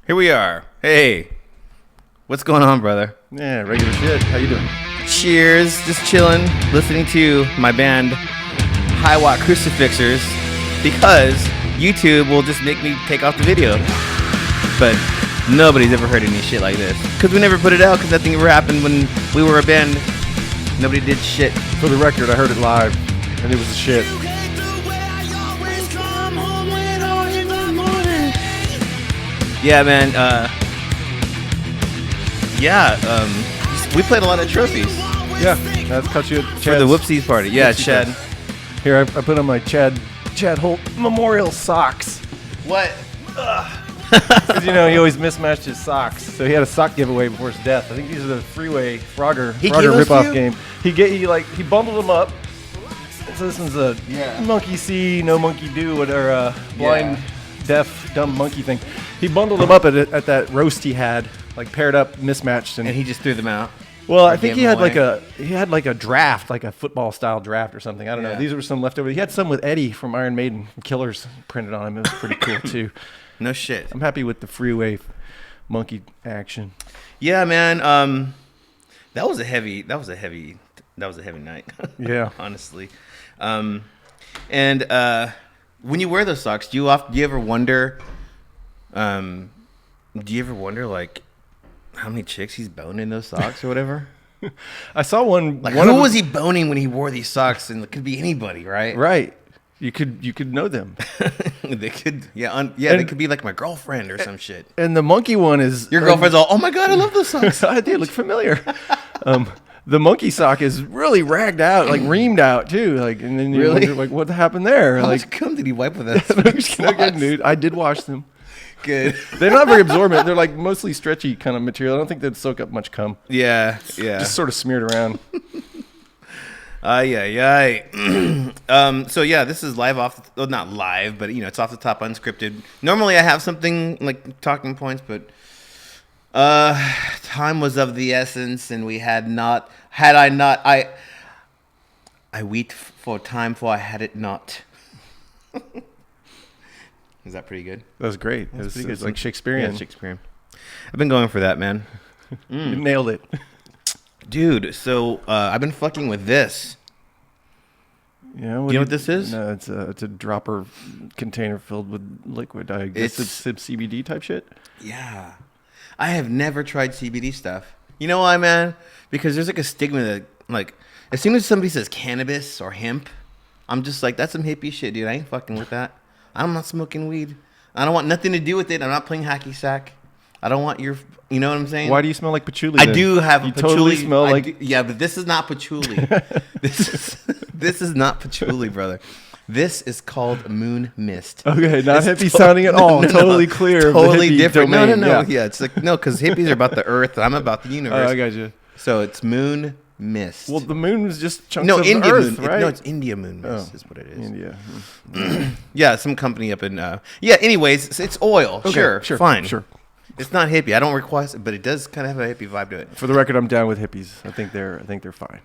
Here we are. Hey, what's going on, brother? Yeah, regular shit. How you doing? Cheers. Just chilling, listening to my band High Watt Crucifixers because YouTube will just make me take off the video. But nobody's ever heard any shit like this because we never put it out because nothing ever happened when we were a band. Nobody did shit. For the record, I heard it live, and it was the shit. Yeah, man. We played a lot of trophies. Yeah, that's cut you at For Chad's the Whoopsies party. Yeah, Whoopsie Chad. fest. Here, I put on my Chad Holt memorial socks. What? Because, he always mismatched his socks. So he had a sock giveaway before his death. I think these are the Freeway Frogger He gave those to ripoff you? game. He bundled them up. So this one's a monkey see, no monkey do, whatever, blind, deaf, dumb monkey thing. He bundled them up at that roast he had, like paired up, mismatched, And he just threw them out. well, I think gave he them had like a draft, like a football style draft or something. I don't know. Yeah. These were some leftover. He had some with Eddie from Iron Maiden Killers printed on him. It was pretty cool too. No shit. I'm happy with the Freeway monkey action. Yeah, man. That was a heavy night. Yeah. Honestly. And when you wear those socks, do you ever wonder like how many chicks he's boning in those socks or whatever? I saw one. Like one who of was them- he boning when he wore these socks? And it could be anybody, right? Right. You could know them. They could, they And- could be like my girlfriend or some shit. And the monkey one is Your girlfriend's all, oh my god, I love those socks. They look familiar. The monkey sock is really ragged out, like reamed out too. Like, and then you Really? wonder, like, what happened there? How Like, much cum did he wipe with that? no good, dude. I did wash them. Good. They're not very absorbent. They're like mostly stretchy kind of material. I don't think they'd soak up much cum. Yeah. Just sort of smeared around. So yeah, this is live not live, but it's off the top, unscripted. Normally I have something like talking points, but time was of the essence, and I wait for time, for I had it not. Is that pretty good? That was great. It was pretty good. it's like Shakespearean. Yeah, Shakespearean. I've been going for that, man. You nailed it. Dude, so I've been fucking with this. Yeah, You know what this is? No, it's a dropper container filled with liquid. I guess it's CBD type shit. Yeah. I have never tried CBD stuff. You know why, man? Because there's like a stigma that, like, as soon as somebody says cannabis or hemp, I'm just like, that's some hippie shit, dude. I ain't fucking with that. I'm not smoking weed. I don't want nothing to do with it. I'm not playing hacky sack. I don't want your, you know what I'm saying? Why do you smell like patchouli? I then? do have You a patchouli. totally smell like. Yeah, but this is not patchouli. This is not patchouli, brother. This is called moon mist. Okay, not It's hippie sounding at all. no, Totally clear. Totally of the hippie different. Domain. No. Yeah, it's like no, because hippies are about the earth. I'm about the universe. Oh, I got you. So it's moon mist. Well, the moon was just chunks no, of India Earth, moon. right? No, it's India moon mist. Oh, Is what it is. India. Yeah, some company up in. Anyways, it's oil. Okay, sure, fine. Sure. It's not hippie. I don't request it, but it does kind of have a hippie vibe to it. For the record, I'm down with hippies. I think they're fine.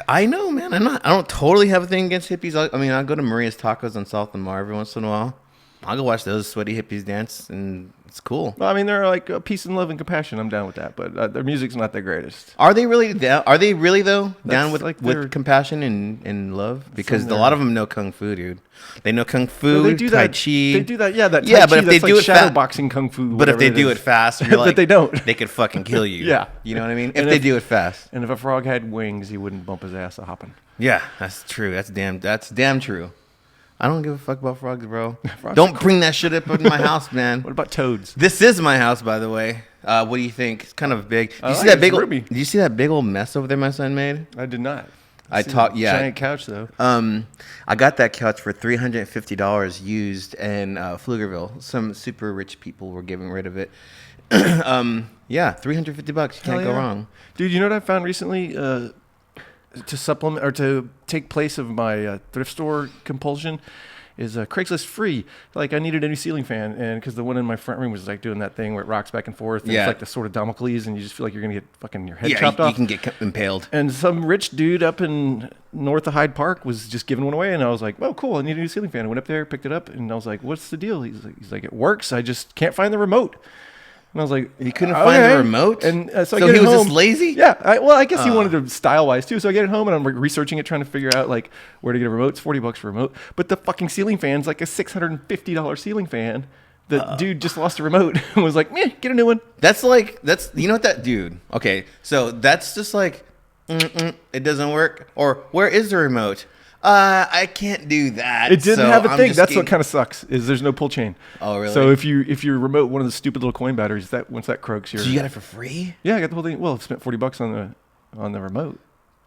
I know, man. I don't totally have a thing against hippies. I'll go to Maria's Tacos on South and Mar every once in a while. I'll go watch those sweaty hippies dance, and it's cool. Well, I mean, they're like peace and love and compassion. I'm down with that, but their music's not the greatest. Are they really down? Are they really though down That's with like their- compassion and love? Because a their- lot of them know kung fu, dude. They know kung fu, No, they do tai that. chi. They do that. Yeah, that. Tai Yeah, chi, but if they that's do like it shadow fa- boxing kung fu. But if they whatever do it is. fast, you're like, but they don't. They could fucking kill you. Yeah. You know what I mean? If And they if- do it fast. And if a frog had wings, he wouldn't bump his ass a hopping. Yeah, that's true. That's damn true. I don't give a fuck about frogs, bro. Frogs Don't bring that shit up in my house, man. What about toads? This is my house, by the way. What do you think? It's kind of big. I like it. It's roomy. Did you see that big old mess over there my son made? I did not. I See talked. the Yeah. Giant couch though. I got that couch for $350 used in Pflugerville. Some super rich people were giving rid of it. Yeah, $350. You can't Hell go yeah. wrong. Dude, you know what I found recently? To supplement or to take place of my thrift store compulsion is Craigslist free? Like, I needed a new ceiling fan, and because the one in my front room was like doing that thing where it rocks back and forth, and it's like the sort of Damocles, and you just feel like you're gonna get fucking your head chopped off. You can get impaled. And some rich dude up in north of Hyde Park was just giving one away, and I was like, "Oh, cool! I need a new ceiling fan." I went up there, picked it up, and I was like, "What's the deal?" He's like, "It works. I just can't find the remote." And I was like, "He couldn't find the remote." And so I he was just lazy. Yeah. I guess he wanted to style wise too. So I get it home and I'm researching it, trying to figure out like where to get a remote. It's $40 for a remote, but the fucking ceiling fan's like a $650 ceiling fan. The dude just lost a remote and was like, "Meh, get a new one." That's you know what that dude. Okay, so that's just like, it doesn't work. Or where is the remote? I can't do that. It didn't have a thing. That's what kind of sucks. Is there's no pull chain. Oh, really? So if you remote one of the stupid little coin batteries, that once that croaks, So you got it for free? Yeah, I got the whole thing. Well, I've spent $40 on the remote.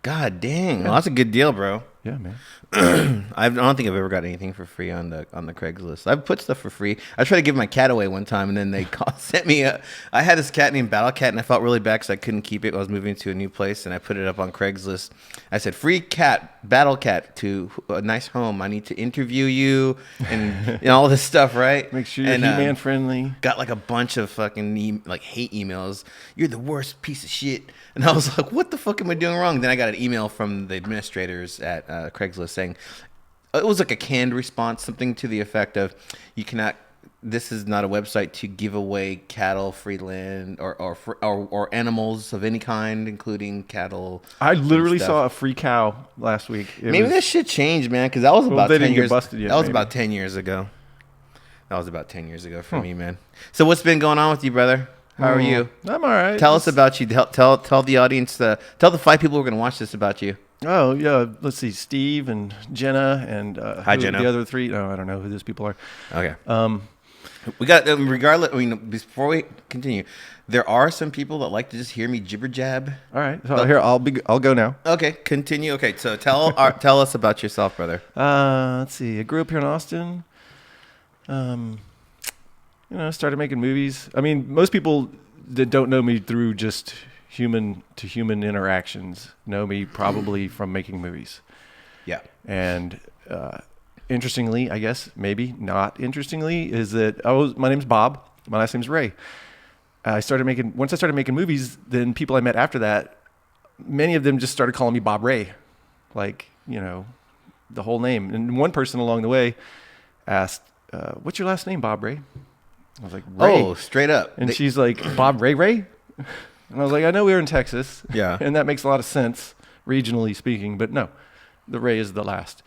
God dang! Yeah. Well, that's a good deal, bro. Yeah, man. I don't think I've ever got anything for free on the Craigslist. I've put stuff for free. I tried to give my cat away one time, and then they sent me I had this cat named Battle Cat, and I felt really bad because I couldn't keep it. I was moving to a new place, and I put it up on Craigslist. I said, "Free cat, Battle Cat, to a nice home. I need to interview you," and all this stuff, right? Make sure you're He-Man friendly. Got like a bunch of fucking hate emails. "You're the worst piece of shit," and I was like, "What the fuck am I doing wrong?" Then I got an email from the administrators at Craigslist saying, it was like a canned response, something to the effect of, this is not a website to give away cattle, free land, or animals of any kind, including cattle. I literally saw a free cow last week. Maybe that shit changed, man, because that was about 10 years. Busted yet, that was about 10 years ago. That was about 10 years ago for me, man. So what's been going on with you, brother? How are you? I'm all right. Tell us about you. Tell the audience, tell the 5 people who are going to watch this about you. Oh, yeah. Let's see. Steve and Jenna and Hi, Jenna. The other 3. No, I don't know who those people are. Okay. We got, regardless, before we continue, there are some people that like to just hear me jibber jab. All right. So here, I'll go now. Okay. Continue. Okay. So tell us about yourself, brother. Let's see. I grew up here in Austin. Started making movies. I mean, most people that don't know me through just human to human interactions know me probably from making movies. Yeah. And interestingly, I guess maybe not interestingly, is that my name's Bob. My last name's Ray. Once I started making movies, then people I met after that, many of them just started calling me Bob Ray, like the whole name. And one person along the way asked, "What's your last name, Bob Ray?" I was like, "Ray." Oh, straight up. And she's like, "Bob Ray?" And I was like, "I know we're in Texas." Yeah. And that makes a lot of sense, regionally speaking. But no, the Ray is the last.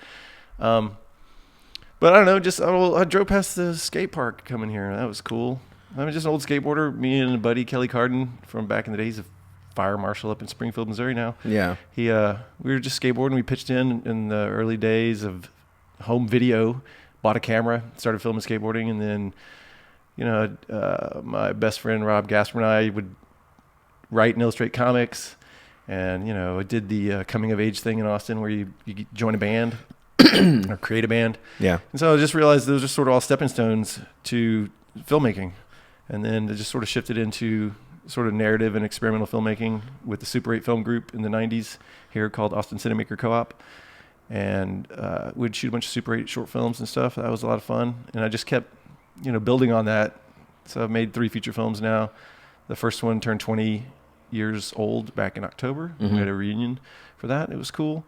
But I don't know, I drove past the skate park coming here. That was cool. I'm just an old skateboarder. Me and a buddy, Kelly Carden, from back in the days of fire marshal up in Springfield, Missouri now. Yeah. We were just skateboarding. We pitched in the early days of home video, bought a camera, started filming skateboarding. And then, my best friend, Rob Gasper, and I would write and illustrate comics. And, I did the coming of age thing in Austin where you join a band or create a band. Yeah. And so I just realized those are sort of all stepping stones to filmmaking. And then it just sort of shifted into sort of narrative and experimental filmmaking with the Super 8 film group in the 90s here called Austin Cinemaker Co-op. And we'd shoot a bunch of Super 8 short films and stuff. That was a lot of fun. And I just kept, building on that. So I've made 3 feature films now. The first one turned 20 years old back in October. Mm-hmm. We had a reunion for that. It was cool.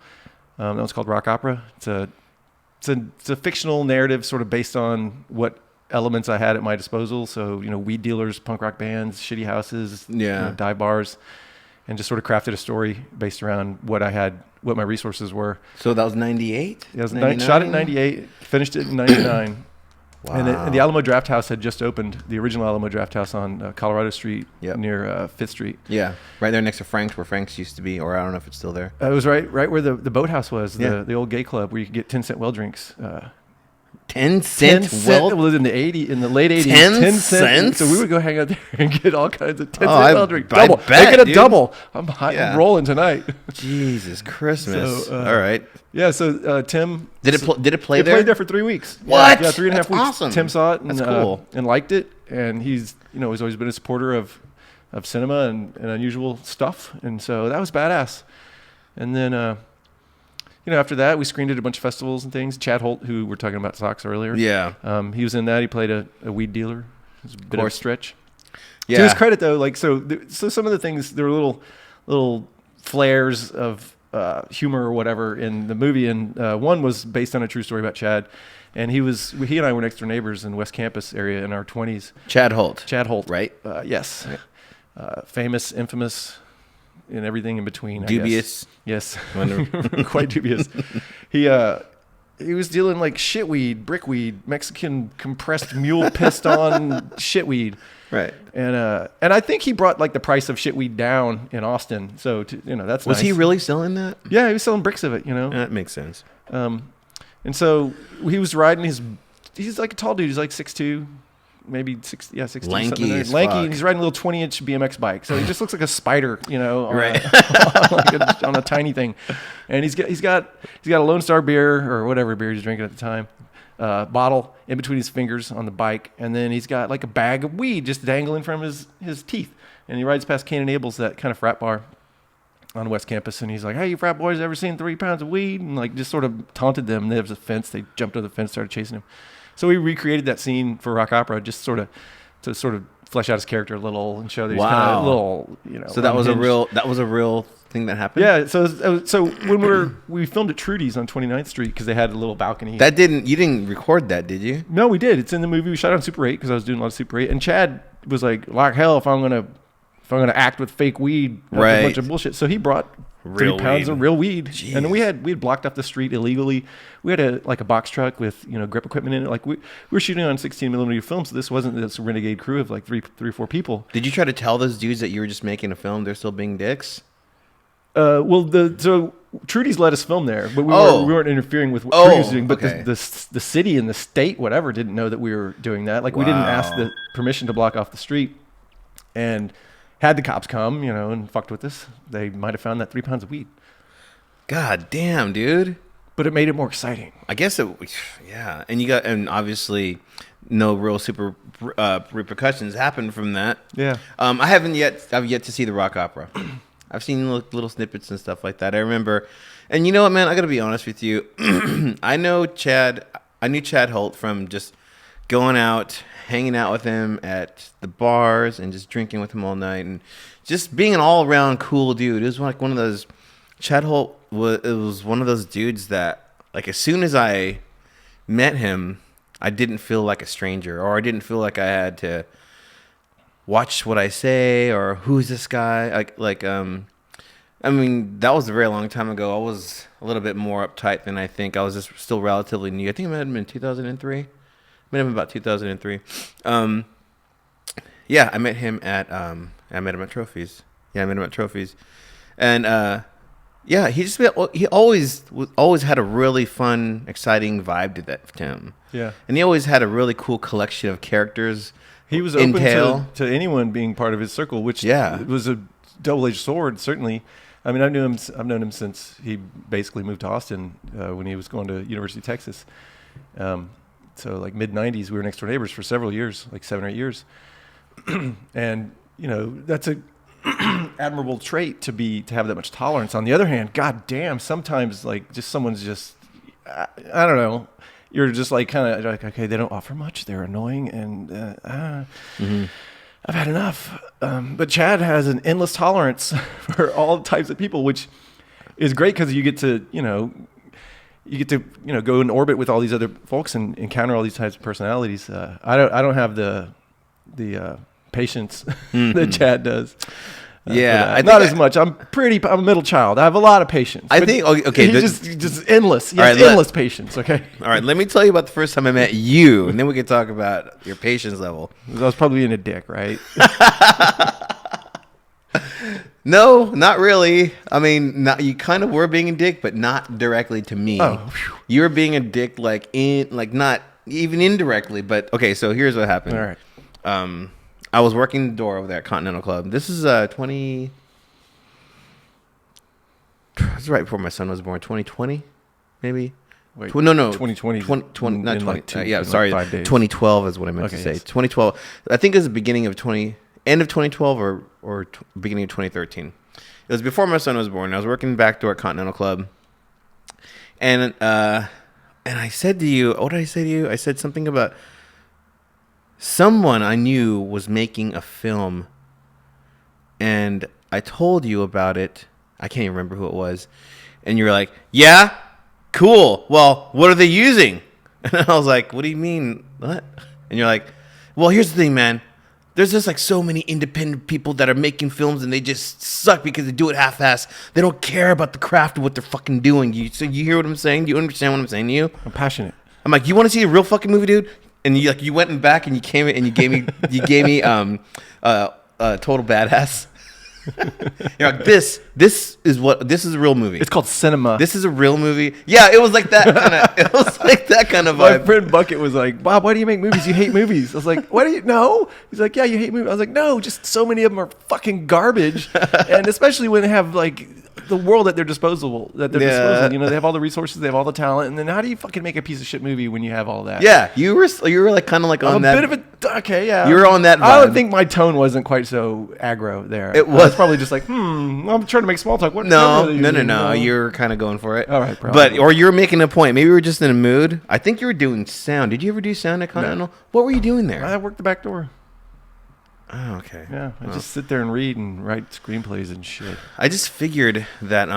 That was called Rock Opera. It's a fictional narrative sort of based on what elements I had at my disposal. So, weed dealers, punk rock bands, shitty houses, dive bars, and just sort of crafted a story based around what my resources were. So that was 98? It was shot in 98, finished it in 99. Wow. And the Alamo Draft House had just opened, the original Alamo Draft House on Colorado Street near 5th Street. Yeah, right there next to Frank's, where Frank's used to be, or I don't know if it's still there. It was right where the boathouse was, the old gay club where you could get 10-cent well drinks. 10 cent well? It was in the late 80s. 10 cents? So we would go hang out there and get all kinds of 10 cent well drinks. Double. Make it a double. I'm rolling tonight. Jesus Christmas. So, all right. Yeah, so Tim... Did it play there? It played there for 3 weeks. What? Yeah, 3.5 weeks. Awesome. Tim saw it and, That's cool. And liked it. And he's always been a supporter of cinema and unusual stuff. And so that was badass. And then... after that, we screened at a bunch of festivals and things. Chad Holt, who we were talking about socks earlier. Yeah. He was in that. He played a weed dealer. It was a bit of a stretch. Yeah. To his credit, though, like so some of the things, there were little flares of humor or whatever in the movie, and one was based on a true story about Chad. And he and I were next door neighbors in West Campus area in our 20s. Chad Holt. Right? Yes. Right. Famous, infamous, and everything in between. Dubious. Yes. Quite dubious. He was dealing like shitweed, brickweed, Mexican compressed mule piston shitweed. Right. And I think he brought like the price of shitweed down in Austin. So that's Was nice. he really selling that? Yeah, he was selling bricks of it. That makes sense. And so he was riding he's like a tall dude. He's like 6'2", maybe 6'2", lanky as lanky, fuck. and he's riding a little 20-inch BMX bike. So he just looks like a spider, Right. on a tiny thing. And he's got a Lone Star beer or whatever beer he's drinking at the time, bottle in between his fingers on the bike, and then he's got like a bag of weed just dangling from his teeth. And he rides past Cain and Abel's, that kind of frat bar on West Campus, and he's like, "Hey, you frat boys ever seen 3 pounds of weed?" And like just sort of taunted them. There was a fence. They jumped over the fence, started chasing him. So we recreated that scene for Rock Opera, just to flesh out his character a little and show that he's kind of a little, So that was a real thing that happened. Yeah. So when we filmed at Trudy's on 29th Street because they had a little balcony. You didn't record that, did you? No, we did. It's in the movie. We shot on Super 8 because I was doing a lot of Super 8, and Chad was like hell if I'm gonna act with fake weed, right? A bunch of bullshit. So he brought 3 pounds of real weed. Jeez. And then we had blocked off the street illegally. We had a box truck with grip equipment in it. Like we were shooting on 16mm film, so this wasn't this renegade crew of like three or four people. Did you try to tell those dudes that you were just making a film? They're still being dicks. So Trudy's let us film there, but we weren't interfering with what Trudy was doing. But the city and the state, whatever, didn't know that we were doing that. Like we didn't ask the permission to block off the street, and had the cops come, and fucked with us, they might have found that 3 pounds of weed. God damn, dude. But it made it more exciting. I guess yeah. And obviously no real super repercussions happened from that. Yeah. I've yet to see the Rock Opera. I've seen little snippets and stuff like that. I remember, and you know what, man, I got to be honest with you. I knew Chad Holt from just going out, hanging out with him at the bars and just drinking with him all night and just being an all-around cool dude. It was like one of those, Chad Holt was one of those dudes that, like, as soon as I met him, I didn't feel like a stranger, or I didn't feel like I had to watch what I say, or who's this guy? I mean, that was a very long time ago. I was a little bit more uptight than I think. I was just still relatively new. I think it might have been 2003. Might have been about 2003. Yeah, I met him at Trophies. And yeah, he always had a really fun, exciting vibe to him. Yeah. And he always had a really cool collection of characters. He was open to anyone being part of his circle, which was a double-edged sword, certainly. I mean, I've known him since he basically moved to Austin when he was going to University of Texas. So like mid-90s, we were next door neighbors for several years, like 7 or 8 years. And, that's a admirable trait to have that much tolerance. On the other hand, god damn, sometimes like just someone's just, I don't know, you're just like kind of like, okay, they don't offer much, they're annoying, and I've had enough. But Chad has an endless tolerance for all types of people, which is great because you get to go in orbit with all these other folks and encounter all these types of personalities. I don't have the patience that Chad does. Yeah, not as much. I'm a middle child. I have a lot of patience. I think okay, he's just endless. He has endless patience. Okay. All right, let me tell you about the first time I met you, and then we can talk about your patience level. I was probably being a dick, right? No, not really. I mean, you kind of were being a dick, but not directly to me. Oh, you were being a dick, not even indirectly. But okay, so here's what happened. All right. I was working the door over there at Continental Club. This is 20. This is right before my son was born. 2020, maybe. Wait, no, 2020. 20, not 20. Like yeah, sorry. 5 days. 2012 is what I meant to say. Yes. 2012. I think it was the beginning of end of 2012 or beginning of 2013. It was before my son was born. I was working back door at Continental Club, And I said to you, what did I say to you? I said something about someone I knew was making a film, and I told you about it. I can't even remember who it was. And you were like, yeah, cool. Well, what are they using? And I was like, what do you mean? What? And you're like, well, here's the thing, man. There's just like so many independent people that are making films and they just suck because they do it half-assed. They don't care about the craft of what they're fucking doing. So you hear what I'm saying? Do you understand what I'm saying to you? I'm passionate. I'm like, you want to see a real fucking movie, dude? And you went and back and you came and you gave me Total Badass. You're like, this is a real movie. It's called cinema. This is a real movie. Yeah, it was like that kind of. It was like that kind of My vibe. friend Bucket was like, Bob, why do you make movies? You hate movies. I was like, why do you know? He's like, yeah, you hate movies. I was like, no, just so many of them are fucking garbage. And especially when they have like the world at their disposal, disposing. They have all the resources, they have all the talent, and then how do you fucking make a piece of shit movie when you have all that? Yeah, you were like kind of like on that. A bit of a okay, yeah. You were on that vibe. I would think my tone wasn't quite so aggro there. It I was was probably just like, I'm trying to make small talk. What No. camera are they using? You're kind of going for it. All right, probably. or you're making a point. Maybe you were just in a mood. I think you were doing sound. Did you ever do sound at Continental? No. What were you doing there? I worked the back door. Oh, okay. Yeah, I just sit there and read and write screenplays and shit. I just figured that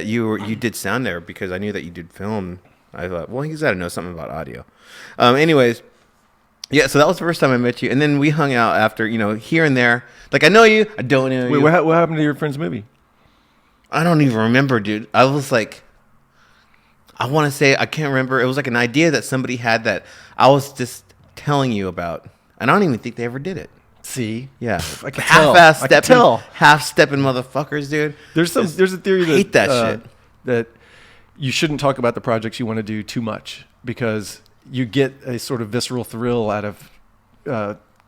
you did sound there because I knew that you did film. I thought, well, he's got to know something about audio. Anyways, yeah. So that was the first time I met you, and then we hung out after, here and there. Like I know you, I don't know you. Wait, what happened to your friend's movie? I don't even remember, dude. I was like, I want to say I can't remember. It was like an idea that somebody had that I was just telling you about, and I don't even think they ever did it. See, Yeah, I can tell. half-ass I can stepping, tell. half-stepping motherfuckers, dude. There's a theory that hate that shit. That you shouldn't talk about the projects you want to do too much because you get a sort of visceral thrill out of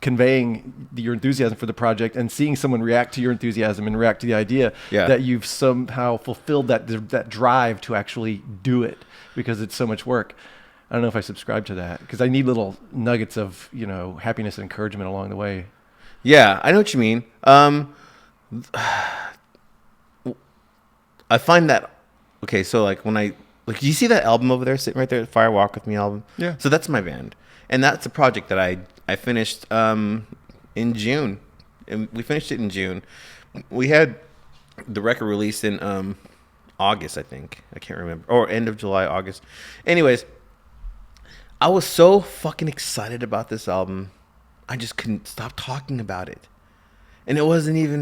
conveying your enthusiasm for the project and seeing someone react to your enthusiasm and react to the idea that you've somehow fulfilled that drive to actually do it because it's so much work. I don't know if I subscribe to that because I need little nuggets of happiness and encouragement along the way. Yeah, I know what you mean. I find that okay. So like when you see that album over there sitting right there, the Fire Walk With Me album. Yeah. So that's my band, and that's a project that I finished in June, and we finished it in June. We had the record released in August, I think. I can't remember, or end of July, August. Anyways, I was so fucking excited about this album. I just couldn't stop talking about it. And it wasn't even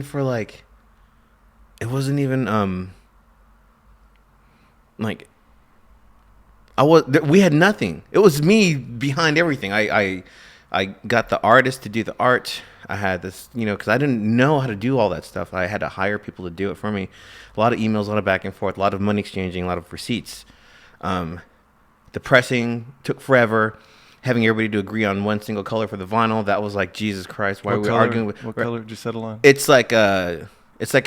we had nothing. It was me behind everything. I got the artist to do the art. I had this, because I didn't know how to do all that stuff. I had to hire people to do it for me. A lot of emails, a lot of back and forth, a lot of money exchanging, a lot of receipts. The pressing took forever. Having everybody to agree on one single color for the vinyl, that was like, Jesus Christ, why are we arguing with what color did you settle on? It's like a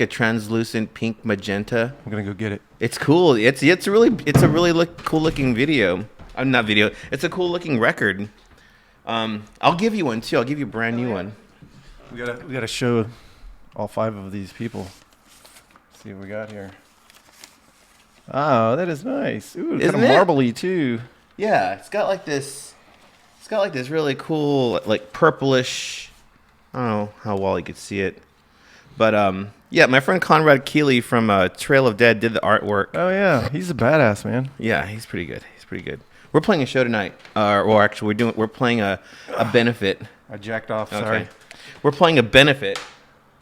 translucent pink magenta. I'm gonna go get it. It's cool. It's a really cool looking video. Not video. It's a cool looking record. I'll give you one too. I'll give you a brand new one. We gotta show all 5 of these people. Let's see what we got here. Oh, that is nice. Ooh, kind of marbly too. Yeah, it's got like this really cool, like purplish. I don't know how well you could see it, but yeah, my friend Conrad Keeley from Trail of Dead did the artwork. Oh yeah, he's a badass, man. Yeah, he's pretty good. We're playing a show tonight, or actually we're playing a benefit. I jacked off. Sorry. Okay. We're playing a benefit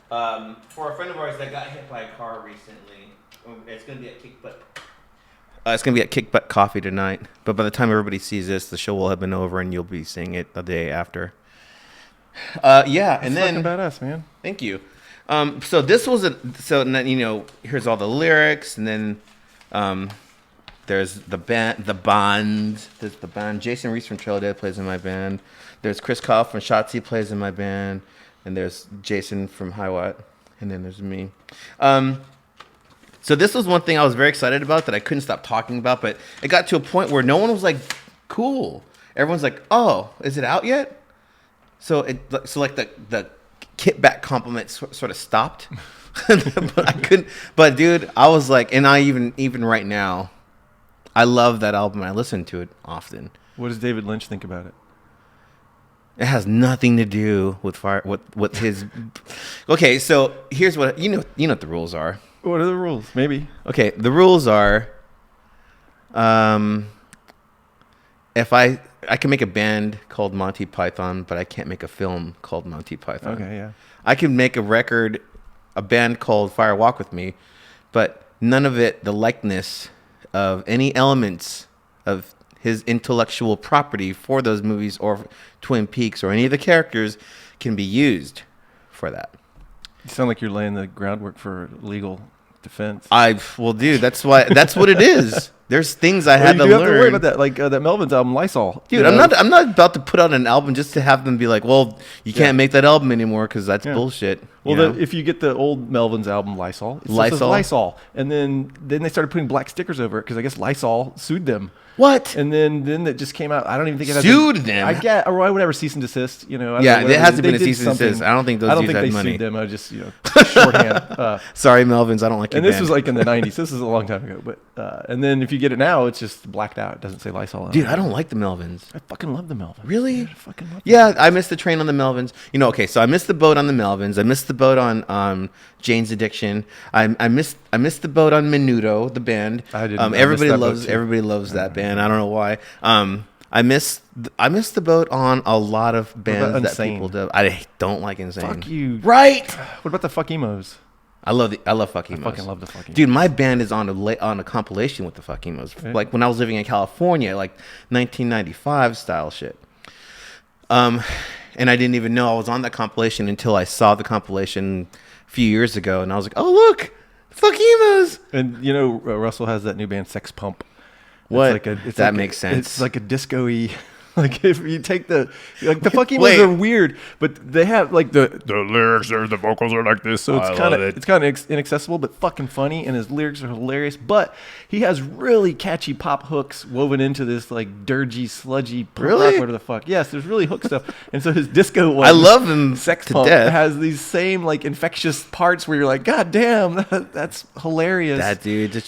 for a friend of ours that got hit by a car recently. It's gonna be at Kickbutt. It's going to be at Kickbutt Coffee tonight. But by the time everybody sees this, the show will have been over and you'll be seeing it the day after. Yeah, and then... fucking badass, man. Thank you. So this was here's all the lyrics, and then there's the band. There's the band. Jason Reese from Trail of Dead plays in my band. There's Chris Koff from Shotzi plays in my band. And there's Jason from Hiwatt. And then there's me. So this was one thing I was very excited about that I couldn't stop talking about, but it got to a point where no one was like, cool. Everyone's like, oh, is it out yet? So the kickback compliments sort of stopped. But I couldn't. But dude, I was like, and I even right now, I love that album. I listen to it often. What does David Lynch think about it? It has nothing to do with fire. What his? Okay, so here's what you know. You know what the rules are. What are the rules? Maybe. Okay, the rules are. If I can make a band called Monty Python, but I can't make a film called Monty Python. Okay, yeah. I can make a band called Fire Walk with Me, but none of it, the likeness of any elements of his intellectual property for those movies or Twin Peaks or any of the characters can be used for that. You sound like you're laying the groundwork for legal defense. Well, dude, that's what it is. There's things I had to learn. You have to worry about that, like that Melvins album, Lysol. Dude, I'm not about to put out an album just to have them be like, well, you can't make that album anymore because that's bullshit. Well, if you get the old Melvins album, Lysol, it says Lysol, and then they started putting black stickers over it because I guess Lysol sued them. What? And then it just came out. I don't even think it has sued them. I get or whatever, cease and desist. You know. Yeah, it has to be a cease and desist. I don't think those dudes had money. Sued them. I just shorthand. Sorry, Melvins. I don't like your And this band. was like in the '90s. This is a long time ago. But and then if you get it now, it's just blacked out. It doesn't say Lysol on it. Dude, I don't like the Melvins. I fucking love the Melvins. Really? I fucking love them. Yeah, I missed the train on the Melvins. You know, okay, so I missed the boat on the Melvins. I missed the boat on Jane's Addiction. I missed the boat on Menudo, the band. I didn't. Everybody loves that band. I don't know why. I missed the boat on a lot of bands that people do. I don't like Insane. Fuck you. Right? What about the Fuck Emos? I love Fuck Emos. I fucking love the Fuck Emos. Dude, my band is on a compilation with the Fuck Emos. Right. Like when I was living in California, like 1995 style shit. And I didn't even know I was on that compilation until I saw the compilation a few years ago, and I was like, oh look, Fuck Emos. And you know, Russell has that new band, Sex Pump. What? That makes sense. It's like a disco-y. Like if you take the Fuck Emos are weird, but they have like the lyrics or the vocals are like this, so it's kind of inaccessible, but fucking funny, and his lyrics are hilarious. But he has really catchy pop hooks woven into this like dirgy, sludgy pop rock, whatever the fuck. Yes, there's really hook stuff, and so his disco one, I love him Sex to Pump, death. has these same like infectious parts where you're like, God damn, that's hilarious. That dude.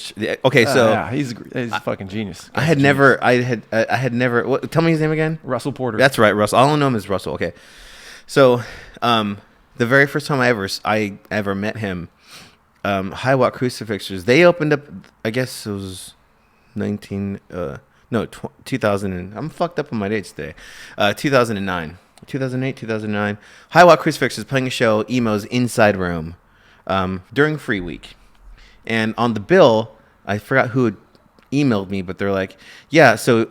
Okay, so yeah, he's a fucking genius. I had never. Tell me his name again. Russell Porter. That's right, Russell. I only know him as Russell. Okay, so the very first time I ever met him, High Watt Crucifixers. They opened up. I guess it was 2000. I'm fucked up on my dates today. 2009, 2008, 2009. High Watt Crucifixers playing a show, Emo's Inside Room, during Free Week, and on the bill, I forgot who had emailed me, but they're like, yeah, so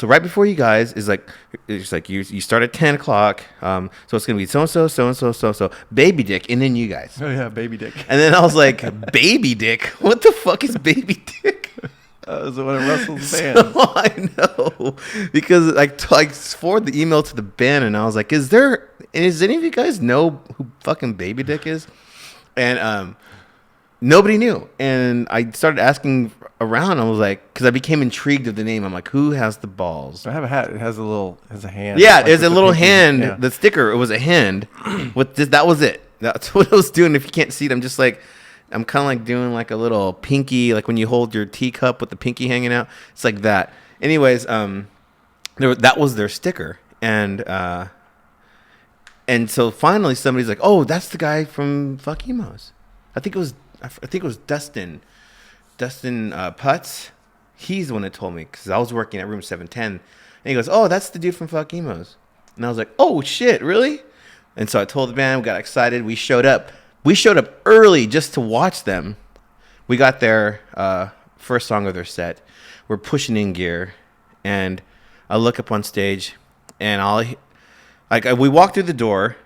right before you guys is like, it's like you start at 10 o'clock, so it's gonna be so Baby Dick, and then you guys. Oh yeah, Baby Dick. And then I was like, Baby Dick? What the fuck is Baby Dick? That was one of Russell's bands. So I know, because I forwarded the email to the band, and I was like, does any of you guys know who fucking Baby Dick is? And nobody knew, and I started asking around. I was like, because I became intrigued of the name. I'm like, who has the balls? I have a hat. It has a hand. Yeah, like there's a little hand. Yeah. The sticker, it was a hand. That was it. That's what I was doing. If you can't see it, I'm just like, I'm kind of like doing like a little pinky, like when you hold your teacup with the pinky hanging out. It's like that. Anyways, that was their sticker, and so finally somebody's like, oh, that's the guy from Fuck Emos. I think it was Dustin Putz. He's the one that told me, because I was working at room 710, and he goes, oh, that's the dude from Fuck Emos. And I was like, oh shit, really? And so I told the band, we got excited, we showed up early just to watch them. We got their first song of their set. We're pushing in gear, and I look up on stage, and we walk through the door,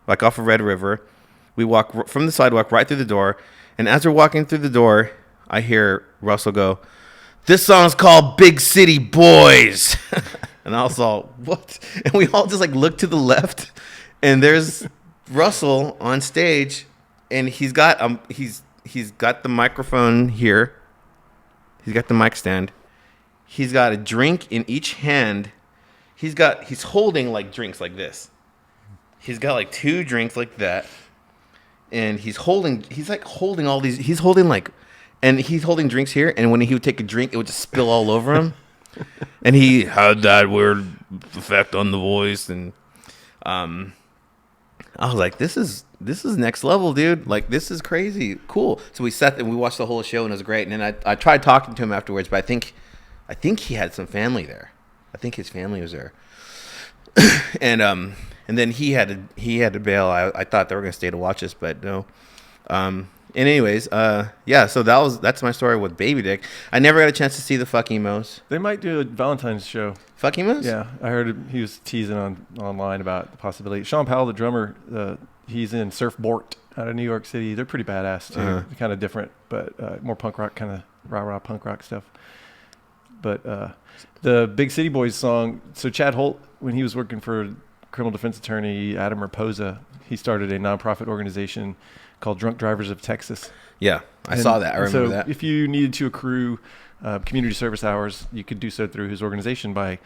like off of Red River. We walk from the sidewalk right through the door, and as we're walking through the door, I hear Russell go, this song's called Big City Boys. And I was all, what? And we all just like look to the left, and there's Russell on stage, and he's got the microphone here. He's got the mic stand. He's got a drink in each hand. He's holding like drinks like this. He's got like two drinks like that. and he's like holding all these. He's holding drinks here, and when he would take a drink, it would just spill all over him. And he had that weird effect on the voice, and I was like, this is next level, dude. Like, this is crazy, cool. So we sat and we watched the whole show, and it was great. And then I tried talking to him afterwards, but I think he had some family there. I think his family was there, and then he had to bail. I thought they were gonna stay to watch us, but no. And anyways, yeah. So that's my story with Baby Dick. I never got a chance to see the Fuck Emos. They might do a Valentine's show. Fuck Emos? Yeah, I heard he was teasing online about the possibility. Sean Powell, the drummer, he's in Surf Bort out of New York City. They're pretty badass too. Uh-huh. Kind of different, but more punk rock, kind of rah punk rock stuff. But the Big City Boys song. So Chad Holt, when he was working for criminal defense attorney Adam Raposa, he started a nonprofit organization called Drunk Drivers of Texas. Yeah, I saw that. I remember so that. If you needed to accrue community service hours, you could do so through his organization by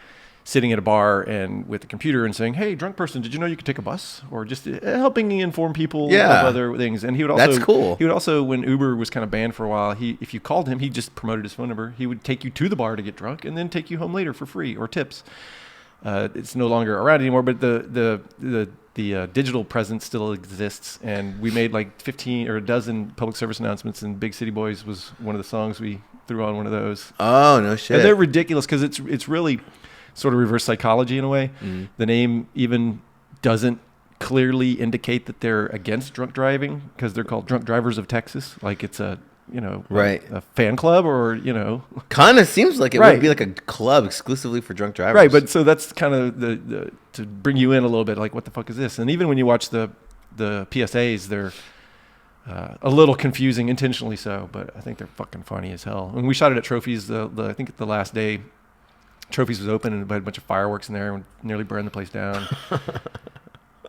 sitting at a bar and with a computer and saying, "Hey, drunk person, did you know you could take a bus?" Or just helping inform people of other things. And he would also, that's cool. He would also, when Uber was kind of banned for a while, if you called him, he just promoted his phone number. He would take you to the bar to get drunk and then take you home later for free or tips. It's no longer around anymore, but the digital presence still exists, and we made like 15 or a dozen public service announcements, and Big City Boys was one of the songs we threw on one of those. Oh, no shit. And they're ridiculous because it's really sort of reverse psychology in a way. Mm. The name even doesn't clearly indicate that they're against drunk driving because they're called Drunk Drivers of Texas. Like it's a fan club, or kind of seems like it would be like a club exclusively for drunk drivers, right? But so that's kind of the to bring you in a little bit, like what the fuck is this? And even when you watch the PSAs, they're a little confusing, intentionally so, but I think they're fucking funny as hell. And we shot it at Trophies. I think the last day Trophies was open, and we had a bunch of fireworks in there and nearly burned the place down.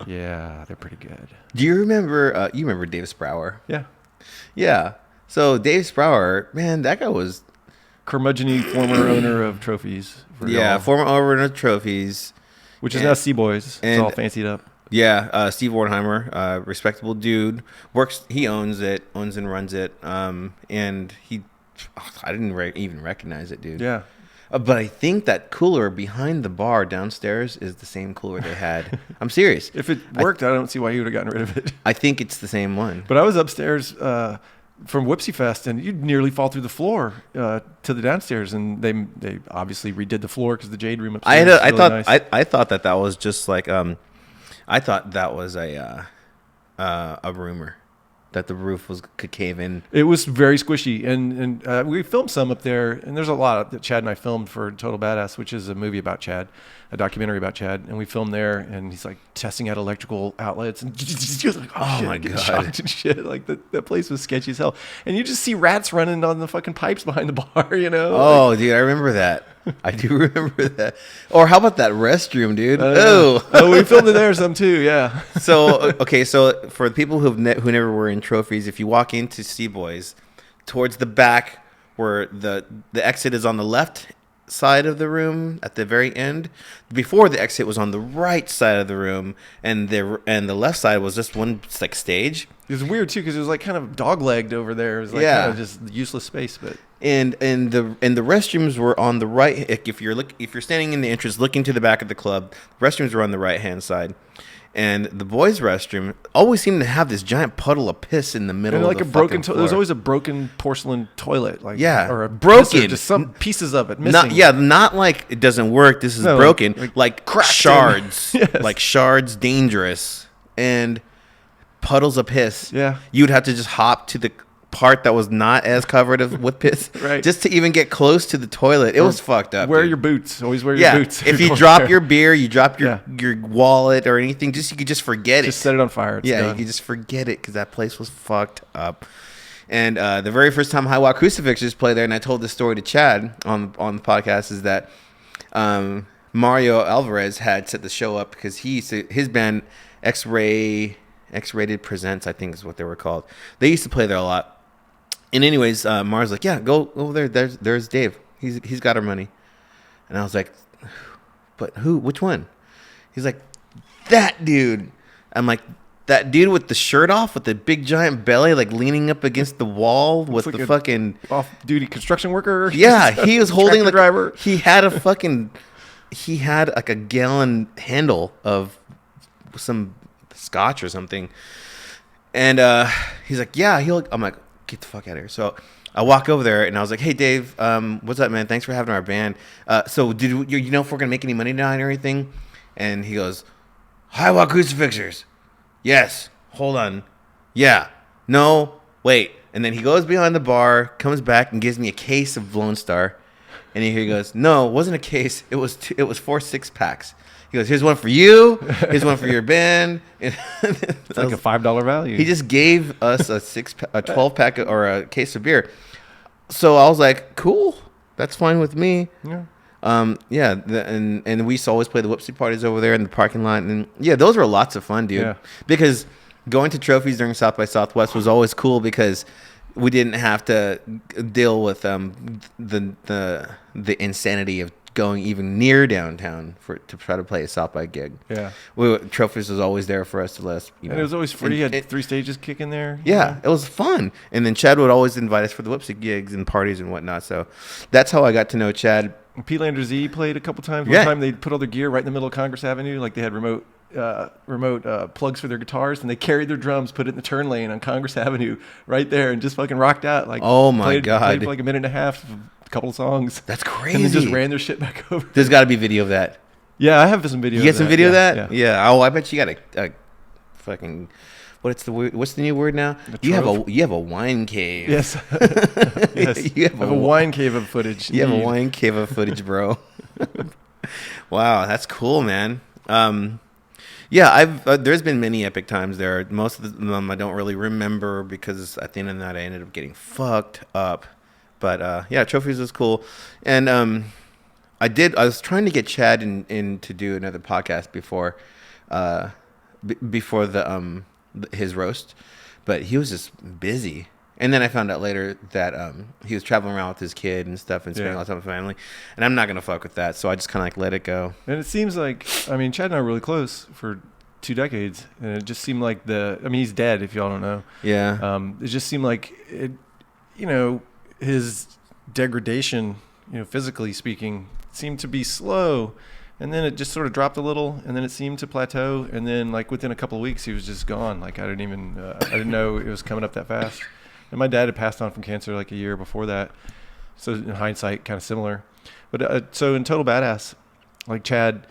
Yeah, they're pretty good. Do you remember? You remember Dave Sprower? Yeah. So Dave Sprower, man, that guy was curmudgeon-y former owner of Trophies. Former owner of Trophies, which is now Seaboys. It's all fancied up. Yeah, Steve Warnheimer, respectable dude, he owns and runs it. And I didn't even recognize it, dude. Yeah. But I think that cooler behind the bar downstairs is the same cooler they had. I'm serious. If it worked, I don't see why you would have gotten rid of it. I think it's the same one. But I was upstairs from Whipsy Fest, and you'd nearly fall through the floor to the downstairs, and they obviously redid the floor because the Jade Room upstairs. I thought that was just like I thought that was a rumor that the roof could cave in. It was very squishy, and we filmed some up there, and there's a lot that Chad and I filmed for Total Badass, which is a movie about Chad, a documentary about Chad, and we filmed there, and he's like testing out electrical outlets, and like, oh shit, my god, shocked and shit. Like that place was sketchy as hell, and you just see rats running on the fucking pipes behind the bar, Oh, dude, I remember that. I do remember that. Or how about that restroom, dude? We filmed it there some too, yeah. So for the people who never were in Trophies, if you walk into Seaboys, towards the back where the exit is on the left side of the room at the very end, before the exit was on the right side of the room, and the left side was just one like stage. It was weird too because it was like kind of dog-legged over there. It was like kind of just useless space, but. And the restrooms were on the right. If you're standing in the entrance looking to the back of the club, the restrooms were on the right hand side, and the boys' restroom always seemed to have this giant puddle of piss in the middle. And like of a the broken. floor. There's always a broken porcelain toilet, or a broken, just some pieces of it missing. Not like it doesn't work. This is broken, like shards, yes. Like shards, dangerous, and puddles of piss. Yeah, you'd have to just hop to the part that was not as covered with piss, right? Just to even get close to the toilet. It was fucked up. Wear your boots. Always wear your boots. If you drop your beer, you drop your wallet or anything, you could just forget it. Just set it on fire. It's done. You could just forget it because that place was fucked up. And the very first time High Wild Crucifixes played there, and I told this story to Chad on the podcast, is that Mario Alvarez had set the show up because his band X-Rated Presents, I think is what they were called. They used to play there a lot. And anyways, Mar's like, yeah, go over there. There's Dave. He's got our money. And I was like, but who? Which one? He's like, that dude. I'm like, that dude with the shirt off, with the big giant belly, like leaning up against the wall with like the a fucking off-duty construction worker. Yeah, he was holding like driver. He had like a gallon handle of some scotch or something, and he's like, yeah, I'm like, get the fuck out of here. So I walk over there and I was like, hey Dave, what's up, man? Thanks for having our band. So did you know if we're gonna make any money tonight or anything? And he goes, Highwalk Crucifixers. Yes. Hold on. Yeah. No. Wait. And then he goes behind the bar, comes back and gives me a case of Lone Star. And he goes, no, it wasn't a case. It was 4 6-packs. He goes, here's one for you. Here's one for your band. It's like a $5 value. He just gave us a 12-pack or a case of beer. So I was like, cool. That's fine with me. Yeah. And we used to always play the whoopsie parties over there in the parking lot. And yeah, those were lots of fun, dude. Yeah. Because going to trophies during South by Southwest was always cool because we didn't have to deal with the insanity of going even near downtown to try to play a South by gig. Yeah. Trophies was always there for us to let us, And it was always free. You had 3 stages kicking there. Yeah, it was fun. And then Chad would always invite us for the whoopsie gigs and parties and whatnot. So that's how I got to know Chad. P. Lander Z played a couple times. Yeah. One time they put all their gear right in the middle of Congress Avenue. Like they had remote plugs for their guitars, and they carried their drums, put it in the turn lane on Congress Avenue right there, and just fucking rocked out. Like, oh my God. Played for like a minute and a half, a couple of songs. That's crazy. And then just ran their shit back over. There's got to be video of that. Yeah, I have some video. You got some video of that? Yeah. Yeah. Oh, I bet you got a fucking. What's the new word now? You have a wine cave. Yes. Yes. You have a wine cave of footage. You have a wine cave of footage, bro. Wow, that's cool, man. Yeah, I've there's been many epic times there. Most of them I don't really remember because at the end of the night I ended up getting fucked up. But yeah, trophies was cool, and I was trying to get Chad in to do another podcast before his roast, but he was just busy. And then I found out later that he was traveling around with his kid and stuff and spending a lot of time with family. And I'm not going to fuck with that. So I just kind of like let it go. And it seems like, I mean, Chad and I were really close for 2 decades. And it just seemed like he's dead if y'all don't know. Yeah. It just seemed like, his degradation, physically speaking, seemed to be slow. And then it just sort of dropped a little, and then it seemed to plateau. And then, like, within a couple of weeks, he was just gone. Like, I didn't know it was coming up that fast. And my dad had passed on from cancer like a year before that. So in hindsight, kind of similar. But so in Total Badass, like Chad,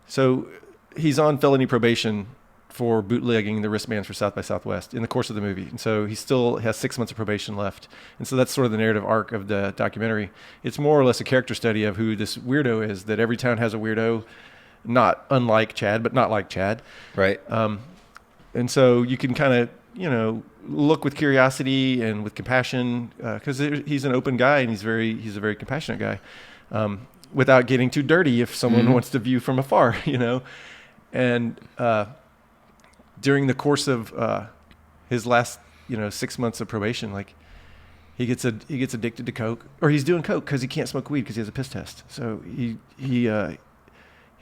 so he's on felony probation for bootlegging the wristbands for South by Southwest in the course of the movie. And so he still has 6 months of probation left. And so that's sort of the narrative arc of the documentary. It's more or less a character study of who this weirdo is, that every town has a weirdo, not unlike Chad, but not like Chad. Right. And so you can kind of, look with curiosity and with compassion, because he's an open guy and he's a very compassionate guy, without getting too dirty if someone wants to view from afar, And during the course of his last 6 months of probation, like he gets addicted to coke, or he's doing coke because he can't smoke weed because he has a piss test. So he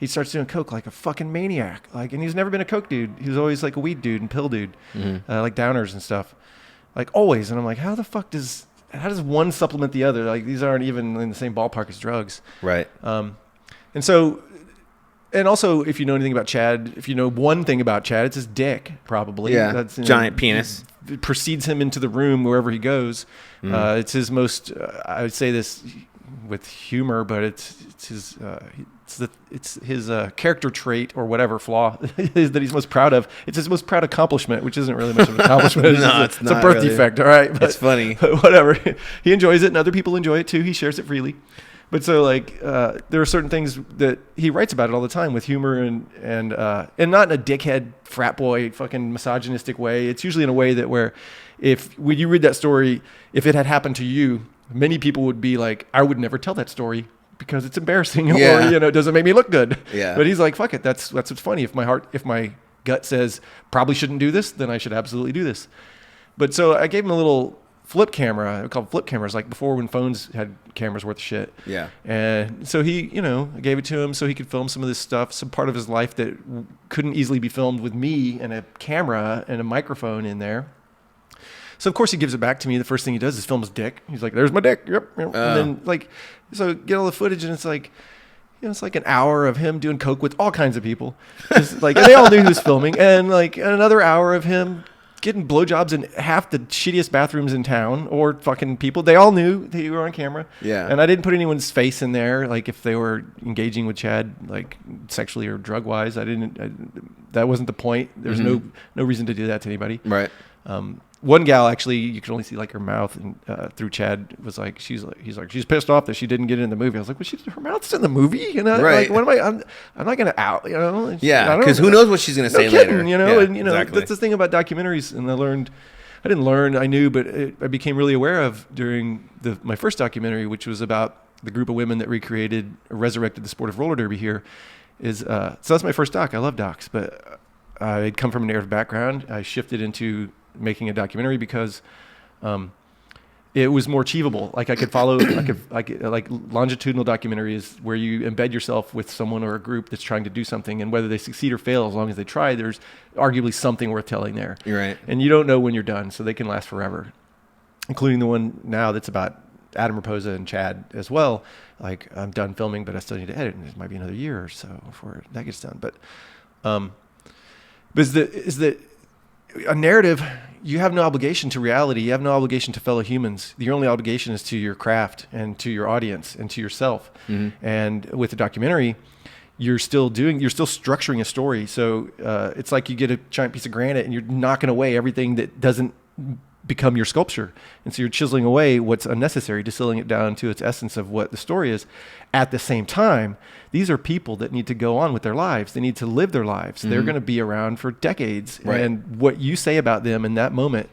starts doing coke like a fucking maniac. Like, and he's never been a coke dude. He was always like a weed dude and pill dude, like downers and stuff, like always. And I'm like, how does one supplement the other? Like, these aren't even in the same ballpark as drugs. Right. And so, and also, if you know anything about Chad, if you know one thing about Chad, it's his dick, probably. Yeah. That's, giant penis. It precedes him into the room wherever he goes. It's his most, I would say this with humor, but it's his character trait or whatever flaw is that he's most proud of. It's his most proud accomplishment, which isn't really much of an accomplishment. It's a birth defect, all right? But, it's funny. But whatever. He enjoys it, and other people enjoy it too. He shares it freely. But so, like, there are certain things that he writes about it all the time with humor and not in a dickhead frat boy fucking misogynistic way. It's usually in a way that when you read that story, if it had happened to you, many people would be like, I would never tell that story because it's embarrassing or it doesn't make me look good. Yeah. But he's like, fuck it, that's what's funny. If my gut says probably shouldn't do this, then I should absolutely do this. But so I gave him a little flip camera. We called flip cameras, like before when phones had cameras worth of shit. Yeah. And so he, I gave it to him so he could film some of this stuff, some part of his life that couldn't easily be filmed with me and a camera and a microphone in there. So of course he gives it back to me. The first thing he does is film his dick. He's like, "There's my dick." Yep. And then so get all the footage, and it's like, it's like an hour of him doing coke with all kinds of people, and they all knew he was filming, and like another hour of him getting blowjobs in half the shittiest bathrooms in town, or fucking people. They all knew that you were on camera. Yeah. And I didn't put anyone's face in there, like if they were engaging with Chad, like sexually or drug wise. That wasn't the point. There's no reason to do that to anybody. Right. One gal, actually, you could only see like her mouth, and through Chad was like, she's pissed off that she didn't get in the movie. I was like, well, her mouth's in the movie, right? Like, what am I? I'm not gonna out, Yeah, because who knows what she's gonna say later? Yeah, and exactly. That's the thing about documentaries, and I knew, but I became really aware of during my first documentary, which was about the group of women that resurrected the sport of roller derby here. So that's my first doc. I love docs, but I'd come from a narrative background. I shifted into making a documentary because it was more achievable. Like I could follow, like longitudinal documentary is where you embed yourself with someone or a group that's trying to do something, and whether they succeed or fail, as long as they try, there's arguably something worth telling there. You're right. And you don't know when you're done, so they can last forever, including the one now that's about Adam Raposa and Chad as well. Like, I'm done filming, but I still need to edit, and it might be another year or so before that gets done. But is that a narrative? You have no obligation to reality. You have no obligation to fellow humans. Your only obligation is to your craft and to your audience and to yourself. Mm-hmm. And with a documentary, you're still structuring a story. So it's like you get a giant piece of granite and you're knocking away everything that doesn't become your sculpture. And so you're chiseling away what's unnecessary, distilling it down to its essence of what the story is. At the same time, these are people that need to go on with their lives. They need to live their lives. Mm-hmm. They're going to be around for decades. Right. And what you say about them in that moment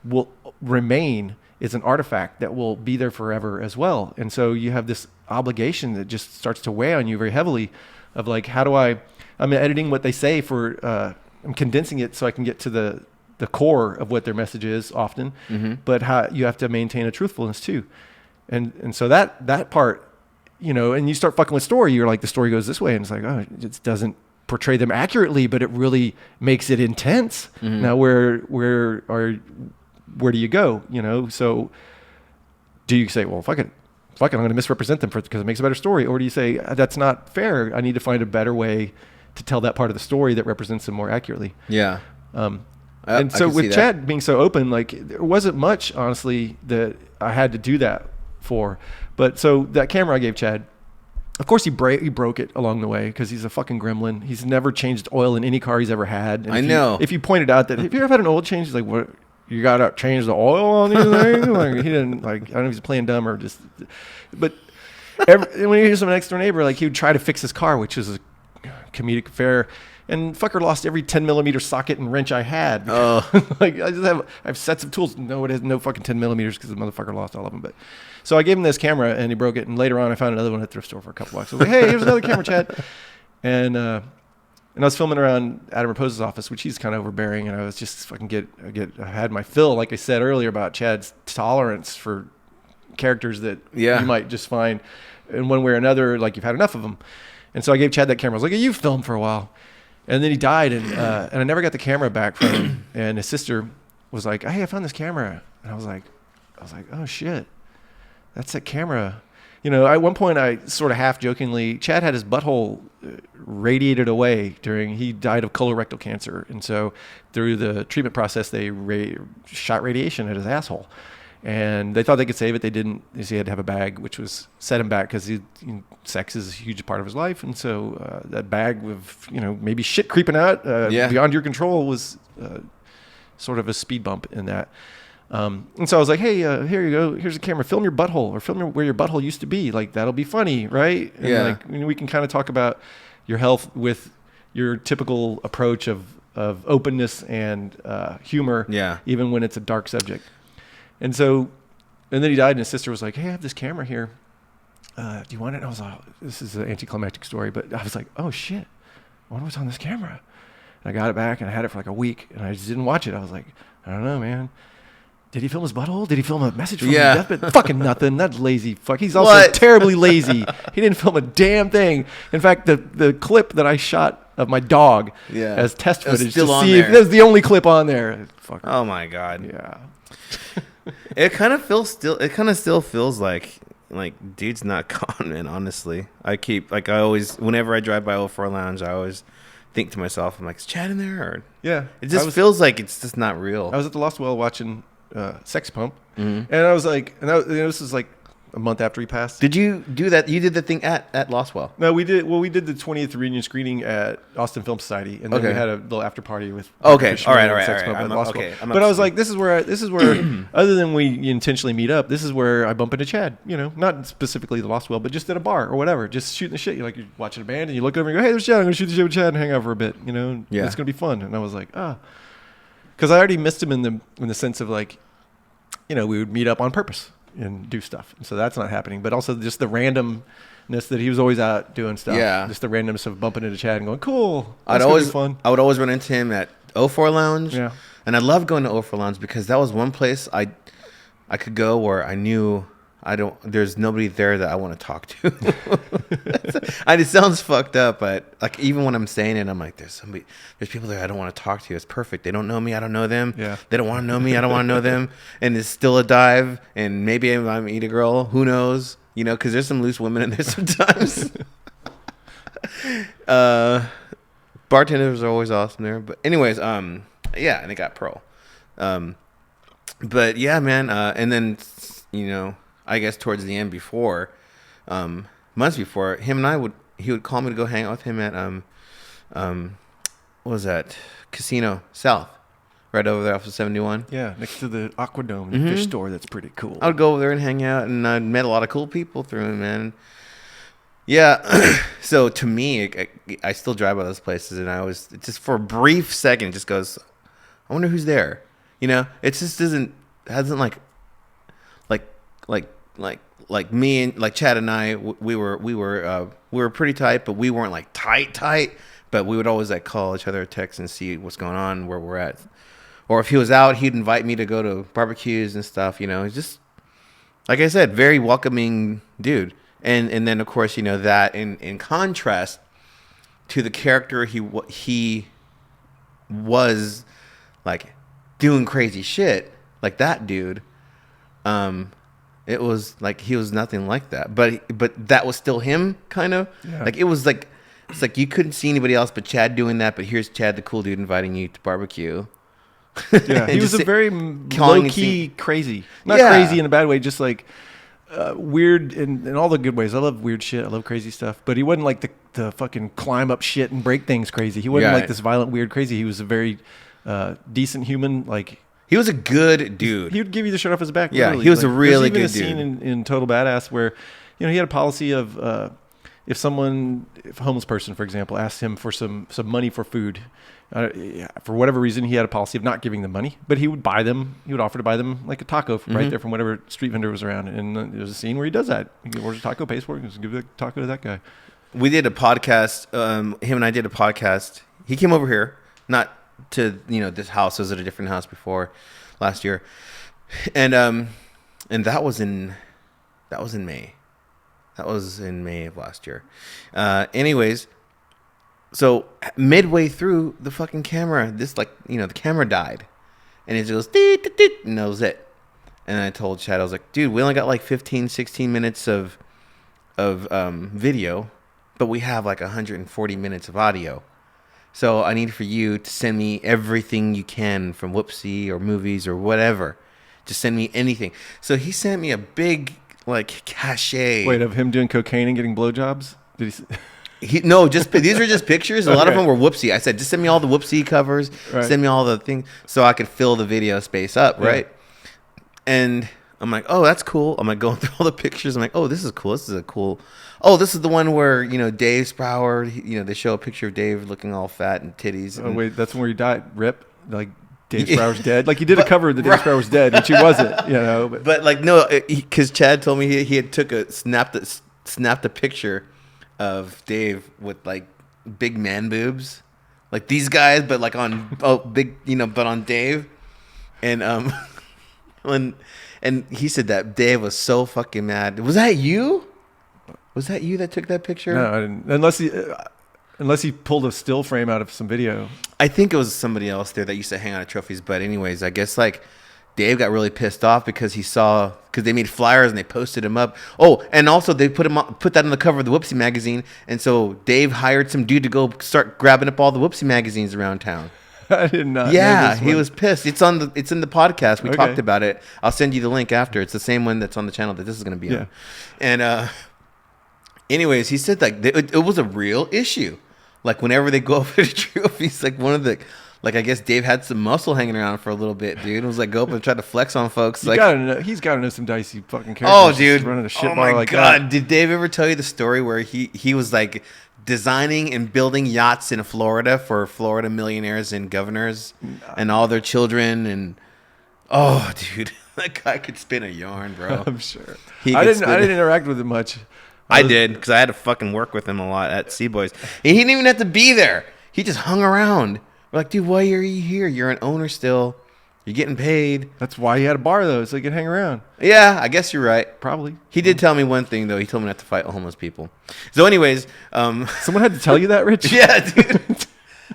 will remain as an artifact that will be there forever as well. And so you have this obligation that just starts to weigh on you very heavily of like, I'm editing what they say I'm condensing it so I can get to the core of what their message is often, mm-hmm. but how you have to maintain a truthfulness too. And so that part, and you start fucking with story, you're like, the story goes this way, and it's like, oh, it doesn't portray them accurately, but it really makes it intense. Mm-hmm. Now where do you go? So do you say, well, fuck it, I'm going to misrepresent them because it makes a better story? Or do you say, that's not fair, I need to find a better way to tell that part of the story that represents them more accurately? Yeah. And so with Chad being so open, like, there wasn't much, honestly, that I had to do that for. But so that camera I gave Chad, of course he broke it along the way because he's a fucking gremlin. He's never changed oil in any car he's ever had. And if you pointed out that, have you ever had an oil change? He's like, what? You got to change the oil on these things? Like, he didn't, like, I don't know if he's playing dumb or just, but when he hears from an next door neighbor, like, he would try to fix his car, which is a comedic affair. And fucker lost every 10 millimeter socket and wrench I had. Oh. Like, I have sets of tools. No, it has no fucking 10 millimeters because the motherfucker lost all of them. But so I gave him this camera and he broke it. And later on, I found another one at a thrift store for a couple bucks. I was like, hey, here's another camera, Chad. And I was filming around Adam Raposa's office, which he's kind of overbearing. And I was just fucking I had my fill, like I said earlier, about Chad's tolerance for characters that you might just find in one way or another, like you've had enough of them. And so I gave Chad that camera. I was like, hey, you filmed for a while. And then he died, and I never got the camera back from him. And his sister was like, hey, I found this camera. And I was like, oh shit, that's that camera. At one point I sort of half jokingly, Chad had his butthole radiated away he died of colorectal cancer. And so through the treatment process, they shot radiation at his asshole. And they thought they could save it. They didn't. He had to have a bag, which was set him back because sex is a huge part of his life. And so that bag of, maybe shit creeping out beyond your control was sort of a speed bump in that. And so I was like, hey, here you go. Here's a camera. Film your butthole, or film where your butthole used to be. Like, that'll be funny, right? And like, we can kind of talk about your health with your typical approach of openness and humor, even when it's a dark subject. And then he died, and his sister was like, hey, I have this camera here. Do you want it? And I was like, this is an anticlimactic story, but I was like, oh shit, I wonder what's on this camera. And I got it back, and I had it for like a week, and I just didn't watch it. I was like, I don't know, man. Did he film his butthole? Did he film a message from Yeah. his deathbed? Fucking nothing. That's lazy fuck. He's also What? terribly lazy. He didn't film a damn thing. In fact, the clip that I shot of my dog as test It was footage still to on see if there. that was the only clip on there. Fuck. Oh my god. Yeah. It kind of still feels like dude's not gone, man. Honestly, I always, whenever I drive by 04 Lounge, I always think to myself, I'm like, is Chad in there? Or Yeah. it just feels like it's just not real. I was at the Lost Well watching Sex Pump, Mm-hmm. and I was like, this is like a month after he passed. Did you do that? You did the thing at Lostwell. No, we did. Well, we did the 20th reunion screening at Austin Film Society, and then we Okay. had a little after party with. Okay, Fishman all and right. Sex Pump at I'm Lost okay. Well. I'm But I was upset. like, this is where, other than we intentionally meet up, this is where I bump into Chad. You know, not specifically the Lost Well, but just at a bar or whatever, just shooting the shit. You're watching a band, and you look over and you go, "Hey, there's Chad. I'm gonna shoot the shit with Chad and hang out for a bit." You know, and Yeah. it's gonna be fun. And I was like, because I already missed him in the sense of like, you know, we would meet up on purpose and do stuff. And so that's not happening. But also just the randomness that he was always out doing stuff. Yeah. Just the randomness of bumping into Chad and going, cool. I That's gonna be fun. would always run into him at 04 Lounge. Yeah. And I loved going to 04 Lounge because that was one place I could go where I knew there's nobody there that I want to talk to. It sounds fucked up, but like even when I'm saying it, I'm like, there's people there I don't want to talk to. It's perfect. They don't know me. I don't know them. Yeah. They don't want to know me. I don't want to know them. And it's still a dive. And maybe I'm eat a girl. Who knows? You know, because there's some loose women in there sometimes. Bartenders are always awesome there. But anyways, yeah, and they got pro. But yeah, man. And then, you know, I guess towards the end months before, him and he would call me to go hang out with him at, what was that? Casino South, right over there off of 71. Yeah, next to the Aquadome, the fish store. That's pretty cool. I would go over there and hang out, and I met a lot of cool people through him, man. Yeah, so to me, I still drive by those places, and I always, just for a brief second, it just goes, I wonder who's there. You know, it just hasn't like me and like Chad and I, we were pretty tight, but we weren't like tight. But we would always like call each other, text, and see what's going on, where we're at. Or if he was out, he'd invite me to go to barbecues and stuff. You know, he's just, like I said, very welcoming dude. And then of course, you know, that in contrast to the character he was like doing crazy shit like that dude. It was like he was nothing like that, but that was still him, kind of. Yeah. Like it's like you couldn't see anybody else but Chad doing that. But here's Chad, the cool dude, inviting you to barbecue. Yeah, he was a very calling and low-key crazy. Not Yeah. crazy in a bad way, just like weird in all the good ways. I love weird shit. I love crazy stuff. But he wasn't like the fucking climb up shit and break things crazy. He wasn't Yeah. like this violent, weird crazy. He was a very decent human. Like, He was a good dude. he would give you the shirt off his back. Yeah, literally. he was a Like, really there's good even a dude. scene in Total Badass where, you know, he had a policy of if a homeless person, for example, asked him for some money for food, for whatever reason, he had a policy of not giving them money, but he would buy them. He would offer to buy them like a taco right there from whatever street vendor was around. And there's a scene where he does that. He orders a taco, pays for it, and just give the taco to that guy. We did a podcast. Him and I did a podcast. He came over here, not to this house. It was at a different house before last year, and that was in May. That was in May of last year. Anyways, so midway through the fucking camera, the camera died, and it just goes deet, deet, deet, and that was it. And I told Chad, I was like, dude, we only got like 15, 16 minutes of video, but we have like 140 minutes of audio. So I need for you to send me everything you can from Whoopsie or movies or whatever. Just send me anything. So he sent me a big like cachet. Wait, of him doing cocaine and getting blowjobs? Did he? No, just these are just pictures. A lot of Okay. them were Whoopsie. I said, just send me all the Whoopsie covers. Right. Send me all the things so I could fill the video space up, Yeah. right? And I'm like, oh, that's cool. I'm like going through all the pictures. I'm like, oh, this is cool. This is a cool. Oh, this is the one where Dave Sprower. They show a picture of Dave looking all fat and titties. Oh and- wait, that's where he died. Rip, like Dave Yeah. Sprower's dead. Like he did a But- cover that Dave right. Sprower was dead, and she wasn't. But But like no, because Chad told me he had snapped a picture of Dave with like big man boobs, like these guys, but like on big but on Dave, and when, and he said that Dave was so fucking mad. Was that you? Was that you that took that picture? No, I didn't. Unless he pulled a still frame out of some video. I think it was somebody else there that used to hang out at trophies. But anyways, I guess like Dave got really pissed off because because they made flyers and they posted him up. Oh, and also they put that on the cover of the Whoopsie magazine. And so Dave hired some dude to go start grabbing up all the Whoopsie magazines around town. I did not. Yeah, he was pissed. It's in the podcast. We Okay. talked about it. I'll send you the link after. It's the same one that's on the channel that this is going to be on. And anyways, he said like it was a real issue. Like whenever they go over to trophies, like one of the, like I guess Dave had some muscle hanging around for a little bit, dude. It was like go up and try to flex on folks. Like He's got to know some dicey fucking characters. oh, dude, running a shit oh bar my like god, that. did Dave ever tell you the story where he was like designing and building yachts in Florida for Florida millionaires and governors and all their children and oh, dude, that guy could spin a yarn, bro. I'm sure. I didn't interact with him much. I did because I had to fucking work with him a lot at Sea Boys. And he didn't even have to be there. He just hung around. We're like, dude, why are you here? You're an owner still. You're getting paid. That's why he had a bar though, so he could hang around. Yeah, I guess you're right. Probably. He did tell me one thing though. He told me not to fight homeless people. So, anyways, Someone had to tell you that, Rich? yeah, dude.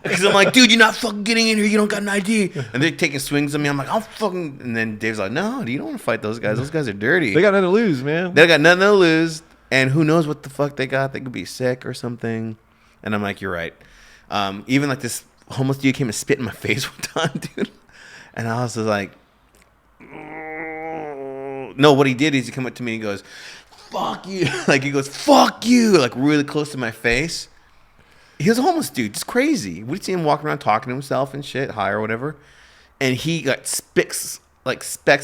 Because I'm like, dude, you're not fucking getting in here. You don't got an ID. And they're taking swings on me. I'm like, I'll fucking. And then Dave's like, no, you don't want to fight those guys. Those guys are dirty. They got nothing to lose, man. They got nothing to lose. And who knows what the fuck they got? They could be sick or something. And I'm like, you're right. Even like this homeless dude came and spit in my face one time, dude. And I was just like, no, what he did is he come up to me and he goes, fuck you. Like he goes, fuck you. Like really close to my face. He was a homeless dude, just crazy. We'd see him walking around talking to himself and shit, high or whatever. And he got specks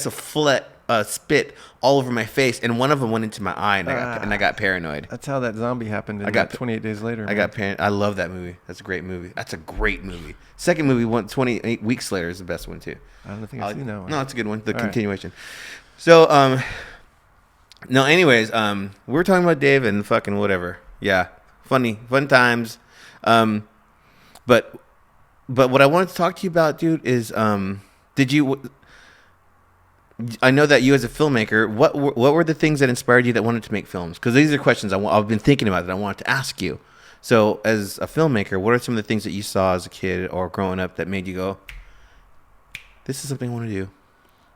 of spit all over my face, and one of them went into my eye, and I got paranoid. That's how that zombie happened. I got 28 Days Later. I got paranoid. I love that movie. That's a great movie. That's a great movie. Second movie, 28 Weeks Later, is the best one too. I don't think I've seen that one. No, it's a good one. The All continuation. Right. So, no. Anyways, we were talking about Dave and fucking whatever. Yeah, fun times. But what I wanted to talk to you about, dude, is did you? I know that you as a filmmaker, what were the things that inspired you that wanted to make films? Because these are questions I've been thinking about that I wanted to ask you. So as a filmmaker, what are some of the things that you saw as a kid or growing up that made you go, this is something I want to do?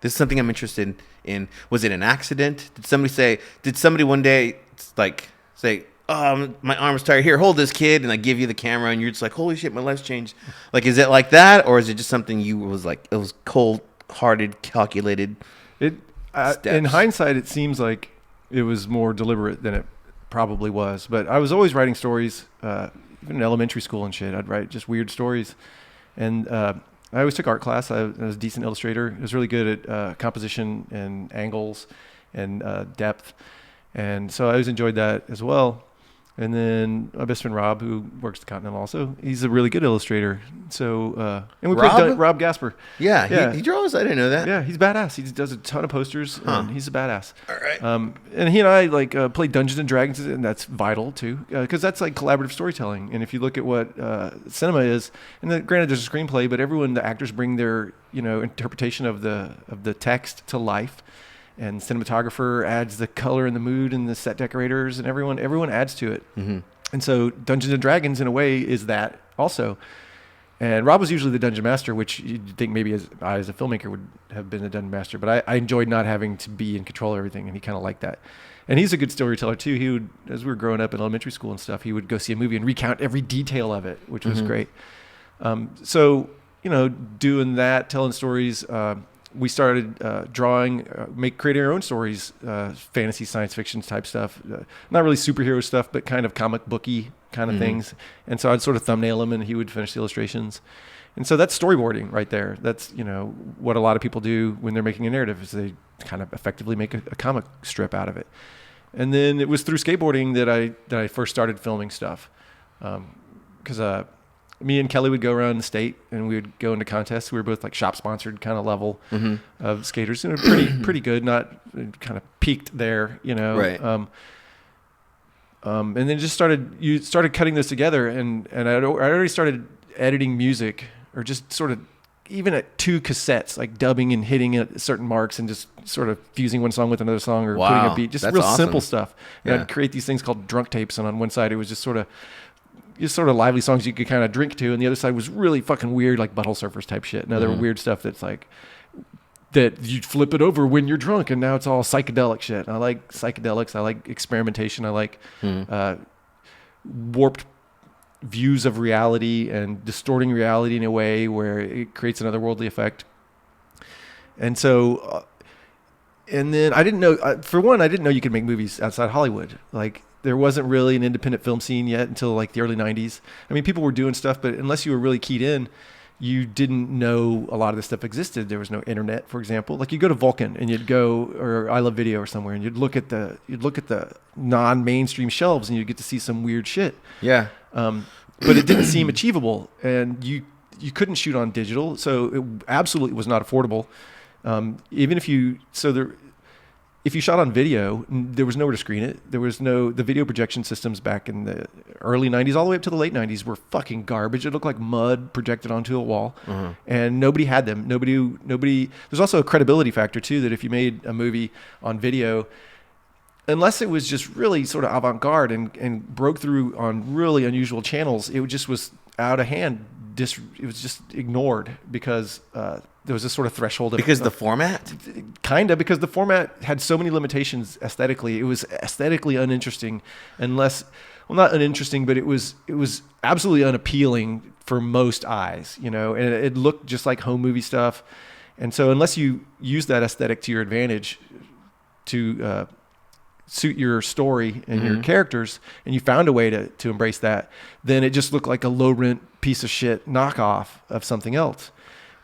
This is something I'm interested in. Was it an accident? Did somebody one day like say, oh, my arm is tired. Here, hold this, kid. And I give you the camera and you're just like, holy shit, my life's changed. Like, is it like that? Or is it just something it was cold-hearted, calculated steps? In hindsight, it seems like it was more deliberate than it probably was. But I was always writing stories, even in elementary school and shit. I'd write just weird stories. And I always took art class. I was a decent illustrator. I was really good at composition and angles and depth. And so I always enjoyed that as well. And then my best friend Rob, who works at Continental also, he's a really good illustrator. So, and we played Rob Gasper. Yeah. He draws. I didn't know that. Yeah, he's badass. He does a ton of posters, and he's a badass. All right. And he and I play Dungeons and Dragons, and that's vital too, because that's like collaborative storytelling. And if you look at what cinema is, and granted there's a screenplay, but the actors bring their interpretation of the text to life. And cinematographer adds the color and the mood, and the set decorators and everyone adds to it. Mm-hmm. And so Dungeons and Dragons in a way is that also. And Rob was usually the dungeon master, which you'd think maybe as a filmmaker would have been a dungeon master, but I enjoyed not having to be in control of everything, and he kind of liked that. And he's a good storyteller too. He would, as we were growing up in elementary school and stuff, he would go see a movie and recount every detail of it, which was great. So doing that, telling stories. We started drawing, creating our own stories, fantasy, science fiction type stuff. Not really superhero stuff, but kind of comic booky kind of things. And so I'd sort of thumbnail him, and he would finish the illustrations. And so that's storyboarding right there. That's what a lot of people do when they're making a narrative, is they kind of effectively make a comic strip out of it. And then it was through skateboarding that I first started filming stuff, because me and Kelly would go around the state, and we would go into contests. We were both like shop sponsored kind of level of skaters, and pretty good. Not kind of peaked there, Right. And then just started cutting this together, and I already started editing music, or just sort of even at 2 cassettes, like dubbing and hitting at certain marks and just sort of fusing one song with another song or putting a beat, just real simple stuff. And I'd create these things called drunk tapes, and on one side it was just sort of lively songs you could kind of drink to, and the other side was really fucking weird, like Butthole Surfers type shit and other weird stuff that's like that you flip it over when you're drunk, and now it's all psychedelic shit. I like psychedelics. I like experimentation. I like warped views of reality and distorting reality in a way where it creates an otherworldly effect. And so, and then I didn't know, for one, I didn't know you could make movies outside Hollywood. Like, there wasn't really an independent film scene yet until like the early 90s. I mean, people were doing stuff, but unless you were really keyed in, you didn't know a lot of this stuff existed. There was no internet, for example. Like, you go to Vulcan and you'd go, or I Love Video or somewhere, and you'd look at the non-mainstream shelves and you'd get to see some weird shit. Yeah. But it didn't seem achievable, and you couldn't shoot on digital, so it absolutely was not affordable. Even if you shot on video, there was nowhere to screen it. The video projection systems back in the early 90s, all the way up to the late 90s, were fucking garbage. It looked like mud projected onto a wall, and nobody had them. Nobody. There's also a credibility factor too, that if you made a movie on video, unless it was just really sort of avant-garde and broke through on really unusual channels, it just was out of hand. It was just ignored because there was this sort of threshold. Because the format? Kind of, because the format had so many limitations aesthetically. It was aesthetically uninteresting, not uninteresting, but it was absolutely unappealing for most eyes, and it looked just like home movie stuff. And so unless you use that aesthetic to your advantage to suit your story and your characters, and you found a way to embrace that, then it just looked like a low rent piece of shit knockoff of something else.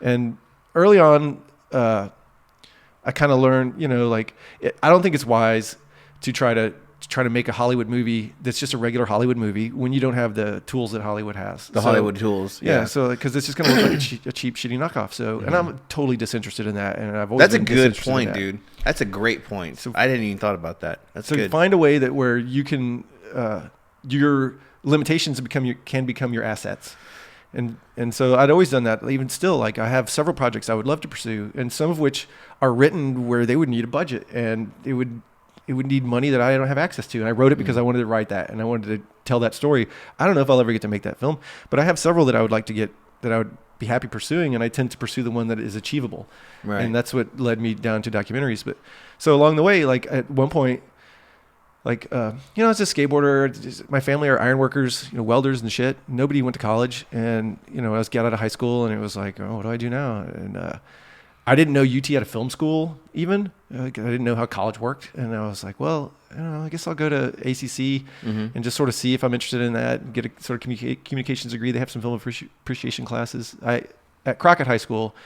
And early on, I kind of learned, I don't think it's wise to try to make a Hollywood movie that's just a regular Hollywood movie when you don't have the tools that Hollywood has. Hollywood tools. Yeah. So, because it's just going to look like a cheap, shitty knockoff. So, and I'm totally disinterested in that. And I've always been good point, dude. That's a great point. So, I didn't even thought about that. That's good. So find a way that where you can, your limitations can become your assets. And so I'd always done that. Even still, like, I have several projects I would love to pursue, and some of which are written where they would need a budget, and it would need money that I don't have access to. And I wrote it because I wanted to write that, and I wanted to tell that story. I don't know if I'll ever get to make that film, but I have several that I would like to get, that I would be happy pursuing, and I tend to pursue the one that is achievable. Right. And that's what led me down to documentaries. But so along the way, like at one point, like, as a skateboarder, my family are iron workers, welders and shit. Nobody went to college. And, I was get out of high school, and it was like, oh, what do I do now? And I didn't know UT had a film school even. I didn't know how college worked. And I was like, well, I guess I'll go to ACC and just sort of see if I'm interested in that and get a sort of communications degree. They have some film appreciation classes. At Crockett High School,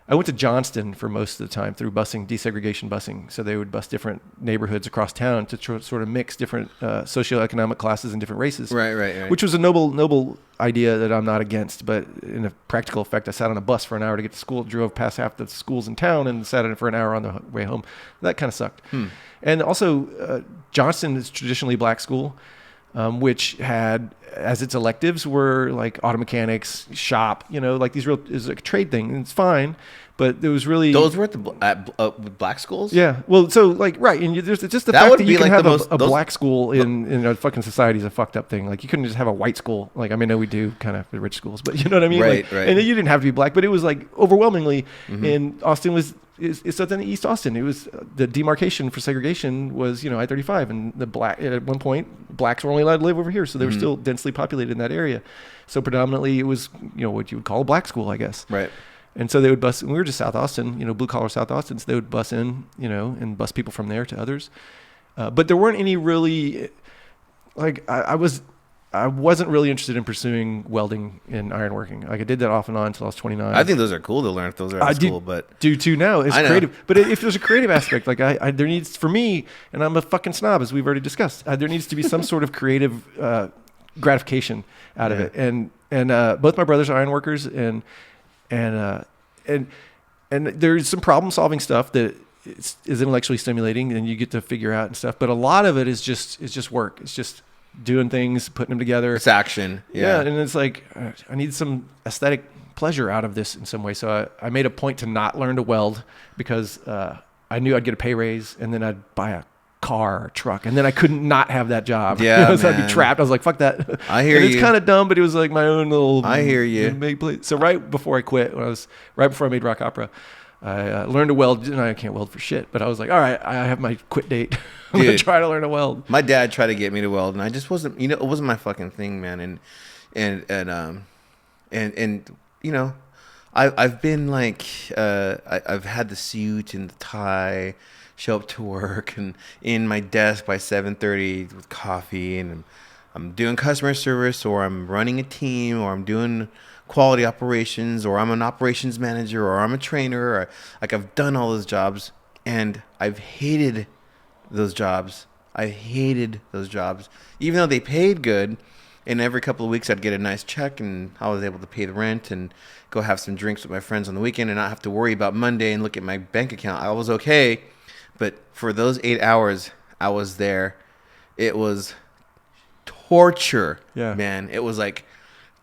I went to Johnston for most of the time through busing, desegregation busing. So they would bus different neighborhoods across town to sort of mix different socioeconomic classes and different races. Right. Which was a noble idea that I'm not against. But in a practical effect, I sat on a bus for an hour to get to school, drove past half the schools in town, and sat in it for an hour on the way home. That kind of sucked. And also, Johnston is traditionally black school, which had, as its electives, were like auto mechanics, shop, like these real, is a trade thing, and it's fine. But there was really... Those were at black schools? Yeah. Well, so, like, right. And there's just the fact that you can have a black school in a fucking society is a fucked up thing. Like, you couldn't just have a white school. Like, I mean, I know we do kind of the rich schools, but you know what I mean? Right. And you didn't have to be black, but it was, like, overwhelmingly, in Austin it's in East Austin. It was, the demarcation for segregation was, I-35. And at one point, blacks were only allowed to live over here. So they were still densely populated in that area. So predominantly it was, what you would call a black school, I guess. Right. And so they would bus, we were just South Austin, blue collar South Austin. So they would bus in, and bus people from there to others. But there weren't any really, like, I wasn't really interested in pursuing welding and ironworking. Like, I did that off and on until I was 29. I think those are cool to learn if those are at school, but do too now. It's creative. But if there's a creative aspect, like there needs, for me, and I'm a fucking snob, as we've already discussed, there needs to be some sort of creative gratification out of it. And both my brothers are ironworkers, and there's some problem solving stuff that is intellectually stimulating, and you get to figure out and stuff. But a lot of it is just work. It's just doing things, putting them together. It's action. Yeah. And it's like, I need some aesthetic pleasure out of this in some way. So I made a point to not learn to weld because I knew I'd get a pay raise, and then I'd buy a car or truck, and then I couldn't not have that job. Yeah, so I'd be trapped. I was like, fuck that. I hear and you. It's kind of dumb, but it was like my own little. I hear you. So right before I quit, right before I made Rock Opera, I learned to weld, and I can't weld for shit. But I was like, all right, I have my quit date. I'm gonna try to learn to weld. My dad tried to get me to weld, and I just wasn't. It wasn't my fucking thing, man. And I've been like, I've had the suit and the tie, show up to work and in my desk by 7:30 with coffee, and I'm doing customer service, or I'm running a team, or I'm doing quality operations, or I'm an operations manager, or I'm a trainer, or like I've done all those jobs, and I've hated those jobs. Even though they paid good, and every couple of weeks I'd get a nice check, and I was able to pay the rent and go have some drinks with my friends on the weekend and not have to worry about Monday and look at my bank account. I was okay. But for those 8 hours I was there, it was torture, man. It was like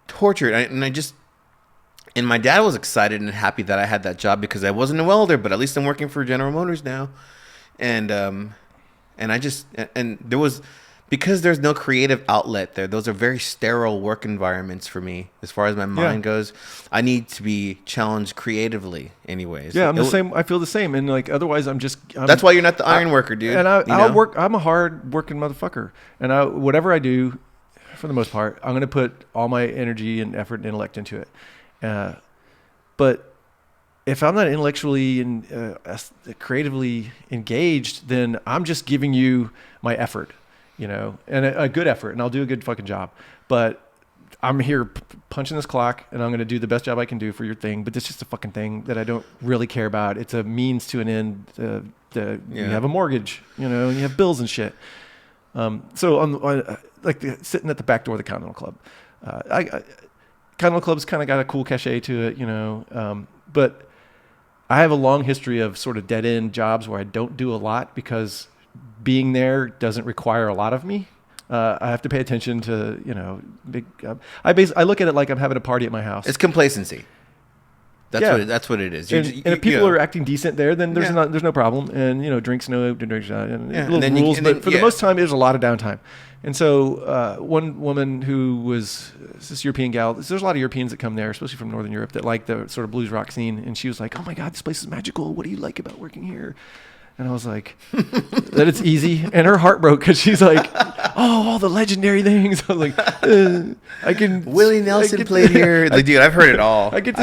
torture. And my dad was excited and happy that I had that job because I wasn't a welder, but at least I'm working for General Motors now. And there was, because there's no creative outlet there, those are very sterile work environments for me as far as my mind goes. I need to be challenged creatively anyways. Yeah, I'm the same. I feel the same. And like, otherwise that's why you're not the iron worker, dude. And I'll work. I'm a hard working motherfucker. And whatever I do, for the most part, I'm going to put all my energy and effort and intellect into it. But if I'm not intellectually and creatively engaged, then I'm just giving you my effort. And a good effort, and I'll do a good fucking job. But I'm here punching this clock, and I'm going to do the best job I can do for your thing. But it's just a fucking thing that I don't really care about. It's a means to an end. You have a mortgage, and you have bills and shit. So sitting at the back door of the Continental Club, Continental Club's kind of got a cool cachet to it, but I have a long history of sort of dead end jobs where I don't do a lot because being there doesn't require a lot of me. I have to pay attention to, I look at it like I'm having a party at my house. It's complacency. That's what it is. And if people are acting decent there, then there's no problem. And drinks and little rules. But for the most time, there's a lot of downtime. And so one woman who was this European gal, there's a lot of Europeans that come there, especially from Northern Europe, that like the sort of blues rock scene. And she was like, "Oh my God, this place is magical. What do you like about working here?" And I was like, that it's easy. And her heart broke because she's like, oh, all the legendary things. I was like, I can. Willie Nelson played here. Dude, I've heard it all. I can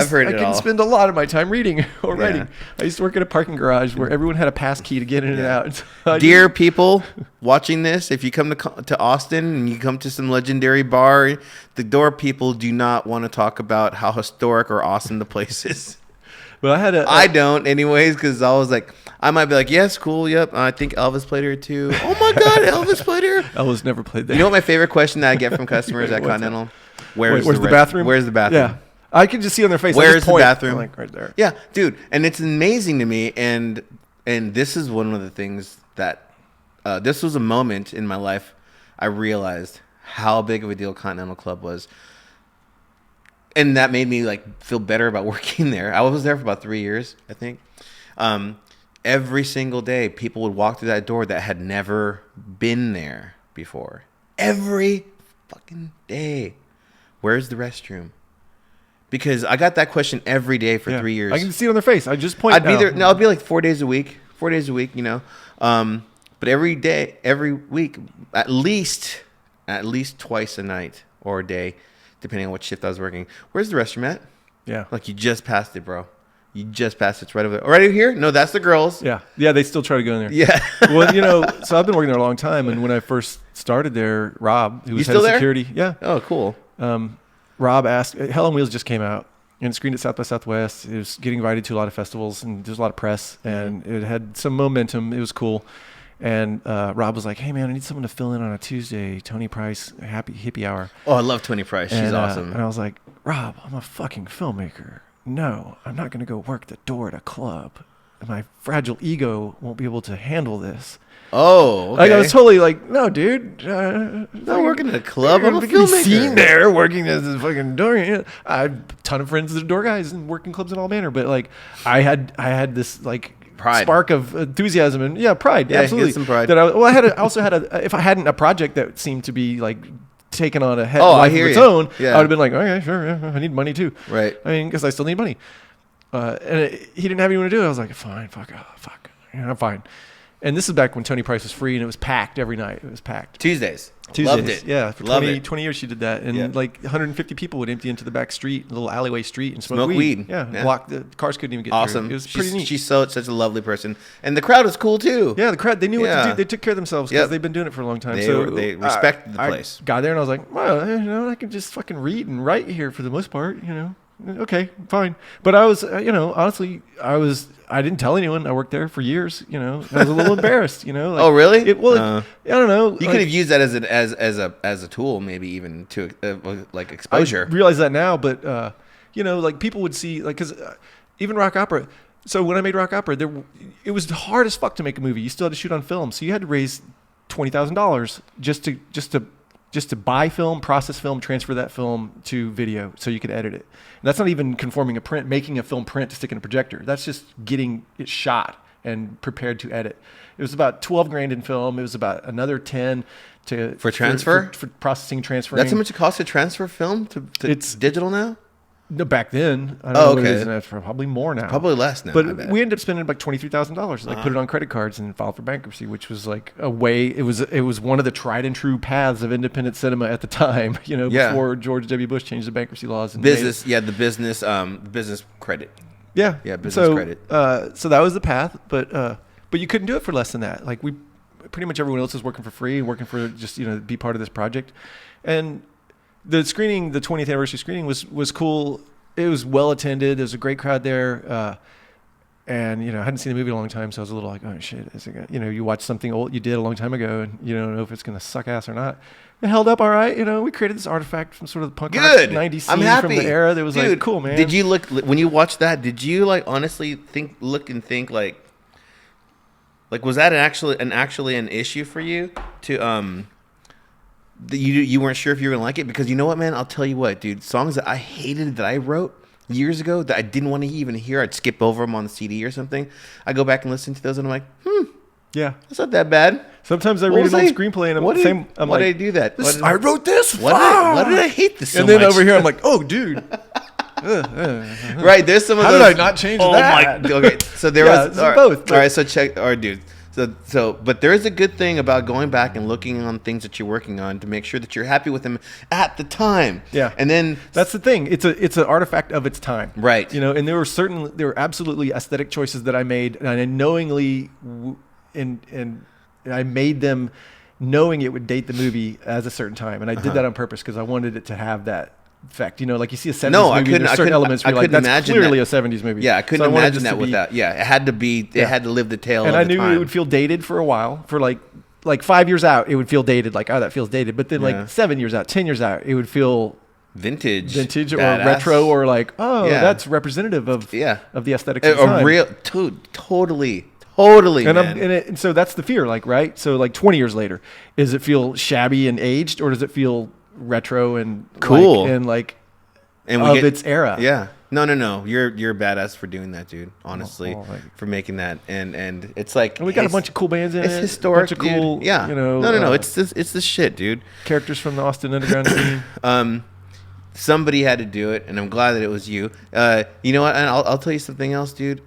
spend a lot of my time reading or writing. I used to work in a parking garage where everyone had a pass key to get in and out. So Dear people watching this, if you come to Austin and you come to some legendary bar, the door people do not want to talk about how historic or awesome the place is. But I don't anyways, because I was like, I might be like, yes, cool, yep. I think Elvis played here too. Oh my God, Elvis played here. Elvis never played there. You know what my favorite question that I get from customers at Continental? Where's the bathroom? Where's the bathroom? Yeah, I can just see on their face. Where's the bathroom? Like right there. Yeah, dude, and it's amazing to me. And this is one of the things that this was a moment in my life I realized how big of a deal Continental Club was. And that made me like feel better about working there. I was there for about 3 years, I think. Every single day, people would walk through that door that had never been there before. Every fucking day. Where's the restroom? Because I got that question every day for 3 years. I can see it on their face. I just point. I'd be there. No, I'll be like 4 days a week. 4 days a week, But every day, every week, at least twice a night or a day, depending on what shift I was working. Where's the restroom at? Yeah. Like you just passed it, bro. You just passed it. It's right over there. Right over here? No, that's the girls. Yeah. Yeah, they still try to go in there. Yeah. Well, so I've been working there a long time. And when I first started there, Rob, who was head of security. Yeah. Oh, cool. Rob asked, Hell on Wheels just came out and it screened at South by Southwest. It was getting invited to a lot of festivals and there's a lot of press and it had some momentum. It was cool. And Rob was like, hey, man, I need someone to fill in on a Tuesday. Tony Price, happy hippie hour. Oh, I love Tony Price. She's awesome. And I was like, Rob, I'm a fucking filmmaker. No, I'm not going to go work the door at a club. my fragile ego won't be able to handle this. Oh, okay. Like I was totally like, no, dude. Not working at a club. I'm a filmmaker. filmmaker. Seen there working as a fucking door. I have a ton of friends that are door guys and working clubs and all manner. But like, I had this like pride, spark of enthusiasm and pride. Yeah, absolutely. get some pride. That I also had if I hadn't a project that seemed to be like taken on a I life hear of its you. own, Yeah. I would have been like, okay, sure, yeah, I need money too. Right. I mean, because I still need money. He didn't have anyone to do it. I was like, fine, fuck, I'm fine. And this is back when Tony Price was free and it was packed every night. It was packed. Tuesdays. Tuesdays. Loved it. Yeah, for Love 20 years she did that. And like 150 people would empty into the back street, little alleyway street, and smoke weed. Yeah, block the cars couldn't even get awesome. through. It was pretty neat. She's such a lovely person. And the crowd was cool too. Yeah, the crowd, they knew what to do. They took care of themselves because they've been doing it for a long time. They respected the place. I got there and I was like, well, I can just fucking read and write here for the most part, Okay, fine. But I was, honestly, I didn't tell anyone. I worked there for years. I was a little embarrassed. Like, oh, really? I don't know. You could have used that as a tool, maybe even to like exposure. I realize that now, but like people would see, like, because even rock opera. So when I made rock opera, it was hard as fuck to make a movie. You still had to shoot on film, so you had to raise $20,000 just to buy film, process film, transfer that film to video so you could edit it. And that's not even conforming a print, making a film print to stick in a projector. That's just getting it shot and prepared to edit. It was about $12,000 in film. It was about another 10 for transfer, for processing, transferring. That's how much it costs to transfer film to it's digital now. No, back then. I don't know what it is now. It's probably more now. Probably less now. But we ended up spending like $23,000. Like put it on credit cards and filed for bankruptcy, which was like a way. It was one of the tried and true paths of independent cinema at the time. Before George W. Bush changed the bankruptcy laws. And the business credit. Yeah, business credit. So that was the path, but you couldn't do it for less than that. Like pretty much everyone else was working for free and working for just be part of this project, and. The screening, the 20th anniversary screening was cool. It was well attended. There was a great crowd there. And, I hadn't seen the movie in a long time, so I was a little like, oh, shit. Is it gonna, you watch something old you did a long time ago, and you don't know if it's going to suck ass or not. It held up all right. We created this artifact from sort of the punk rock 90s scene from the era that was like, cool, man. Did you look, when you watched that, did you like honestly look and think like was that actually an issue for you to, you weren't sure if you were gonna like it? Because you know what, man, I'll tell you what, dude, songs that I hated that I wrote years ago that I didn't want to even hear, I'd skip over them on the CD or something. I go back and listen to those and I'm like, yeah, that's not that bad. Sometimes I read an old screenplay and why did I do that? I wrote this. Why did I hate this so much? And then over here I'm like, oh, dude. Right, there's some of those. How did I not change that? Okay, so there was both. All right, so check. All right, dude. So, but there is a good thing about going back and looking on things that you're working on to make sure that you're happy with them at the time. Yeah, and then that's the thing. It's an artifact of its time, right? And there were absolutely aesthetic choices that I made, and I knowingly, and I made them knowing it would date the movie as a certain time, and I did that on purpose because I wanted it to have that effect. Like you see a 70s movie, there's certain elements where you're like, that's clearly a 70s movie. Yeah, I couldn't imagine that with that. Yeah, it had to be, it had to live the tale and of I the knew time. It would feel dated for a while, for like 5 years out, it would feel dated, like, oh, that feels dated. But then like 7 years out, 10 years out, it would feel vintage or badass. retro, or like, oh, that's representative of the aesthetics of the time. Real, totally. And so that's the fear, like, right? So like 20 years later, does it feel shabby and aged, or does it feel retro and cool and of its era? Yeah. No. You're badass for doing that, dude. Honestly, for making that, and it's like we got a bunch of cool bands in it. It's historic, a bunch of cool, dude. Yeah. No. It's the shit, dude. Characters from the Austin underground scene. Somebody had to do it, and I'm glad that it was you. You know what? And I'll tell you something else, dude.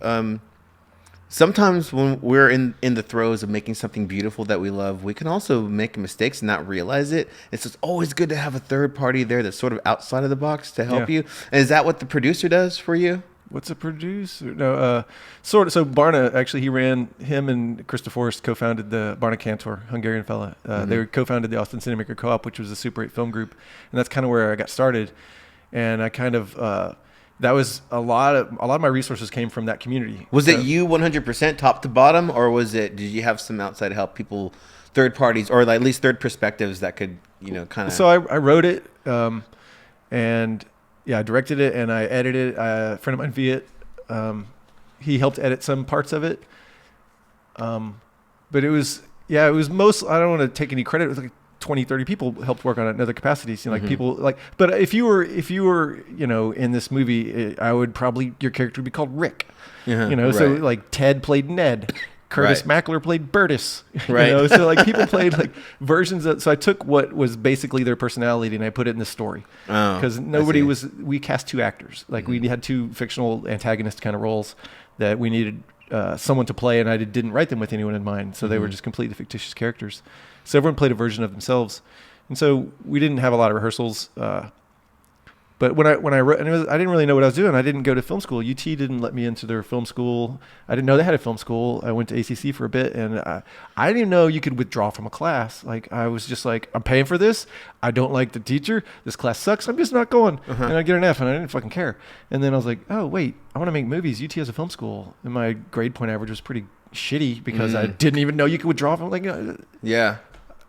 Sometimes when we're in the throes of making something beautiful that we love, we can also make mistakes and not realize it. It's just always good to have a third party there that's sort of outside of the box to help you. And is that what the producer does for you? What's a producer? No, sort of. So Barna, actually, him and Krista Forrest co-founded the Barna Cantor, Hungarian fella. They co-founded the Austin Cinemaker Co-op, which was a Super 8 film group. And that's kind of where I got started. And I kind of... that was a lot of my resources came from that community. Was it you 100% top to bottom, or did you have some outside help, people, third parties, or at least third perspectives that could, kind of... So I wrote it, and I directed it, and I edited it. A friend of mine, Viet, he helped edit some parts of it. But it was most, I don't want to take any credit. It was like 20, 30 people helped work on it in other capacities. You know, like people like, but if you were, you know, in this movie, I would probably, your character would be called Rick, you know, so like Ted played Ned. Curtis Mackler played Burtis, right? You know? So like people played like versions of. So I took what was basically their personality and I put it in the story because we cast 2 actors. Like we had 2 fictional antagonist kind of roles that we needed someone to play, and I didn't write them with anyone in mind. So they were just completely fictitious characters. So everyone played a version of themselves, and so we didn't have a lot of rehearsals. But when I wrote, and I didn't really know what I was doing. I didn't go to film school. UT didn't let me into their film school. I didn't know they had a film school. I went to ACC for a bit, and I didn't even know you could withdraw from a class. Like I was just like, I'm paying for this. I don't like the teacher. This class sucks. I'm just not going. And I get an F, and I didn't fucking care. And then I was like, oh wait, I want to make movies. UT has a film school, and my grade point average was pretty shitty because I didn't even know you could withdraw from. Like, yeah,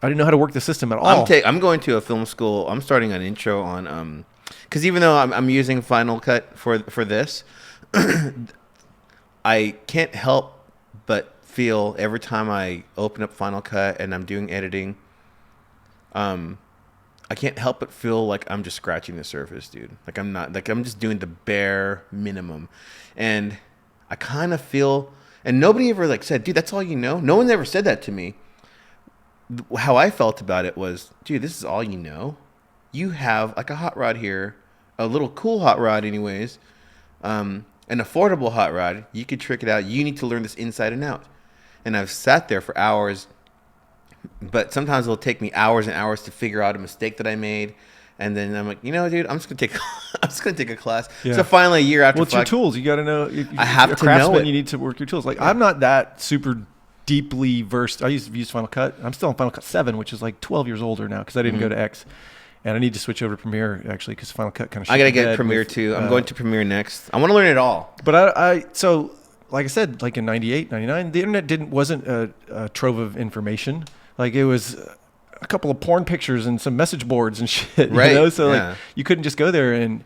I didn't know how to work the system at all. I'm going to a film school. I'm starting an intro on because even though I'm using Final Cut for this, I can't help but feel every time I open up Final Cut and I'm doing editing, I can't help but feel like I'm just scratching the surface, dude. Like I'm just doing the bare minimum, and I kind of feel, and nobody ever like said, dude, that's all you know. No one ever said that to me. How I felt about it was, dude, this is all you know. You have like a hot rod here, a little cool hot rod anyways, an affordable hot rod. You could trick it out. You need to learn this inside and out. And I've sat there for hours, but sometimes it'll take me hours and hours to figure out a mistake that I made. And then I'm like, you know, dude, I'm just gonna take a class. Yeah. So finally, a year after, what's your tools? You got to know. I have to know it. You need to work your tools. Like I'm not that super deeply versed. I used to use Final Cut. I'm still on Final Cut 7, which is like 12 years older now because I didn't go to X. And I need to switch over to Premiere actually because Final Cut kind of. I gotta get Premiere too. I'm going to Premiere next. I want to learn it all. But so like I said, like in 98, 99, the internet wasn't a trove of information. Like it was a couple of porn pictures and some message boards and shit. Right. You know? So like you couldn't just go there and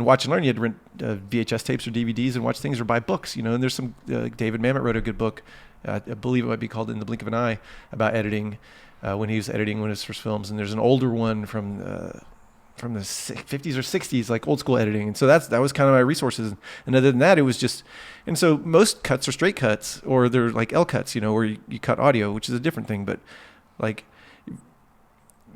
watch and learn. You had to rent VHS tapes or DVDs and watch things or buy books. You know, and there's some David Mamet wrote a good book. I believe it might be called In the Blink of an Eye about editing. When he was editing one of his first films, and there's an older one from the 50s or 60s, like old school editing, and so that was kind of my resources. And other than that, it was just, and so most cuts are straight cuts, or they're like L cuts, you know, where you cut audio, which is a different thing. But like,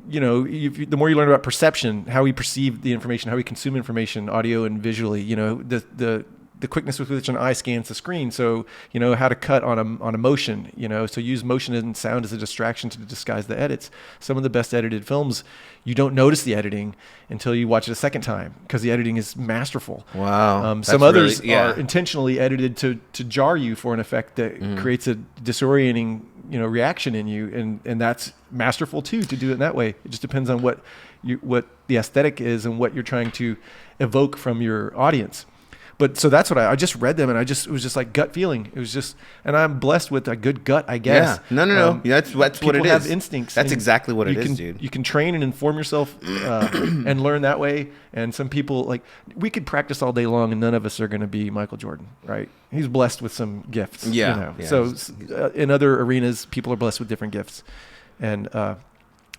you know, the more you learn about perception, how we perceive the information, how we consume information, audio and visually, you know, the quickness with which an eye scans the screen. So, you know, how to cut on a motion, you know, so use motion and sound as a distraction to disguise the edits. Some of the best edited films, you don't notice the editing until you watch it a second time because the editing is masterful. Wow. Some others are intentionally edited to jar you for an effect that creates a disorienting, you know, reaction in you. And that's masterful too, to do it in that way. It just depends on what the aesthetic is and what you're trying to evoke from your audience. But so that's what I just read them, and it was just like gut feeling. It was just, and I'm blessed with a good gut, I guess. Yeah, no. That's what it is. People have instincts. That's exactly what it is, dude. You can train and inform yourself and learn that way. And some people, like, we could practice all day long, and none of us are going to be Michael Jordan, right? He's blessed with some gifts. Yeah. You know? Yeah. So in other arenas, people are blessed with different gifts. And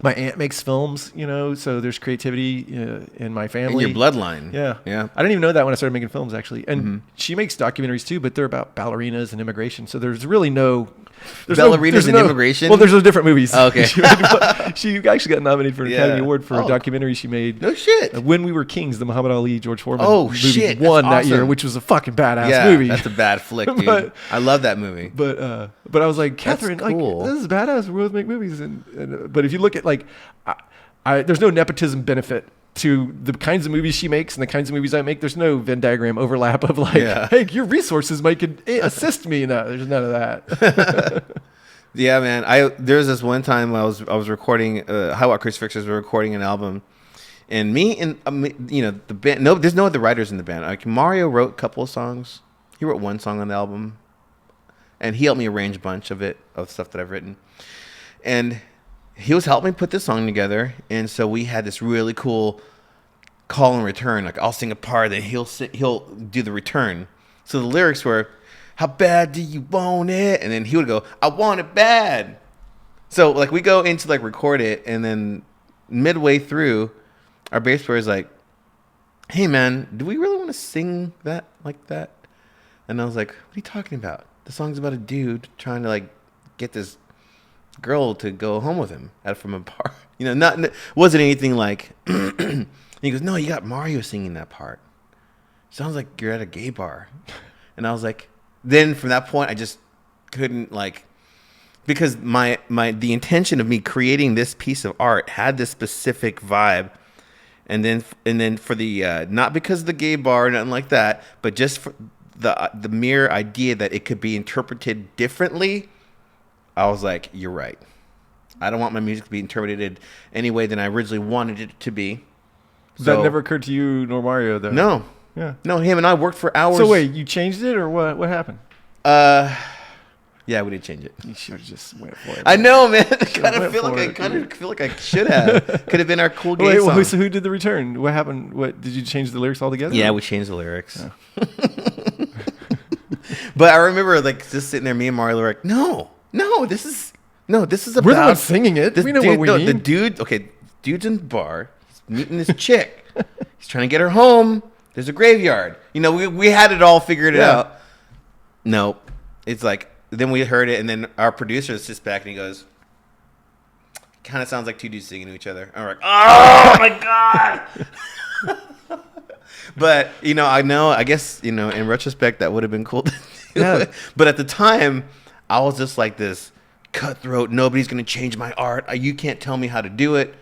my aunt makes films, you know, so there's creativity in my family. In your bloodline. Yeah. Yeah. I didn't even know that when I started making films, actually. And she makes documentaries, too, but they're about ballerinas and immigration. So there's really no... Ballerinas and immigration? Well, there's those different movies. Oh, okay. She actually got nominated for an Academy Award for a documentary she made. No shit. When We Were Kings, the Muhammad Ali, George Foreman movie won that year, which was a fucking badass movie. That's a bad flick, dude. I love that movie. But I was like, Catherine, cool. like, this is badass. We both make movies. But if you look at, like... there's no nepotism benefit to the kinds of movies she makes and the kinds of movies I make. There's no Venn diagram overlap of like, hey, your resources might assist me. No, there's none of that. Yeah, man. There's this one time I was recording How About Chris Fixers were recording an album, and me and you know, the band. No, there's no other writers in the band. Like Mario wrote a couple of songs. He wrote one song on the album, and he helped me arrange a bunch of stuff that I've written, and he was helping me put this song together. And so we had this really cool call and return. Like I'll sing a part, then he'll do the return. So the lyrics were, "How bad do you want it?" And then he would go, "I want it bad." So like we go into like record it, and then midway through, our bass player is like, "Hey man, do we really want to sing that like that?" And I was like, "What are you talking about? The song's about a dude trying to like get this girl to go home with him from a bar. Wasn't anything like." And he goes, "No, you got Mario singing that part. Sounds like you're at a gay bar." And I was like, then from that point, I just couldn't like. Because the intention of me creating this piece of art had this specific vibe, and then for the not because of the gay bar or nothing like that, but just for the mere idea that it could be interpreted differently, I was like, you're right. I don't want my music to be interpreted any way than I originally wanted it to be. That never occurred to you nor Mario, though. No. Yeah. No, him and I worked for hours. So wait, you changed it or what? What happened? Yeah, we did change it. You should have just went for it. I know, man. I kind of feel like I should have. Could have been our cool gay song. Wait, so who did the return? What happened? What did you change the lyrics altogether? Yeah, we changed the lyrics. Oh. But I remember like just sitting there, me and Mario were like, no, this is about. We're the ones singing it. We know what we mean. The dude's in the bar. He's meeting this chick. He's trying to get her home. There's a graveyard. We had it all figured out. Nope. It's like. Then we heard it, and then our producer sits back and he goes, "Kind of sounds like two dudes singing to each other." And we're like, "Oh my god!" But I guess in retrospect that would have been cool to do. Yeah. But at the time, I was just like this cutthroat. Nobody's gonna change my art. You can't tell me how to do it.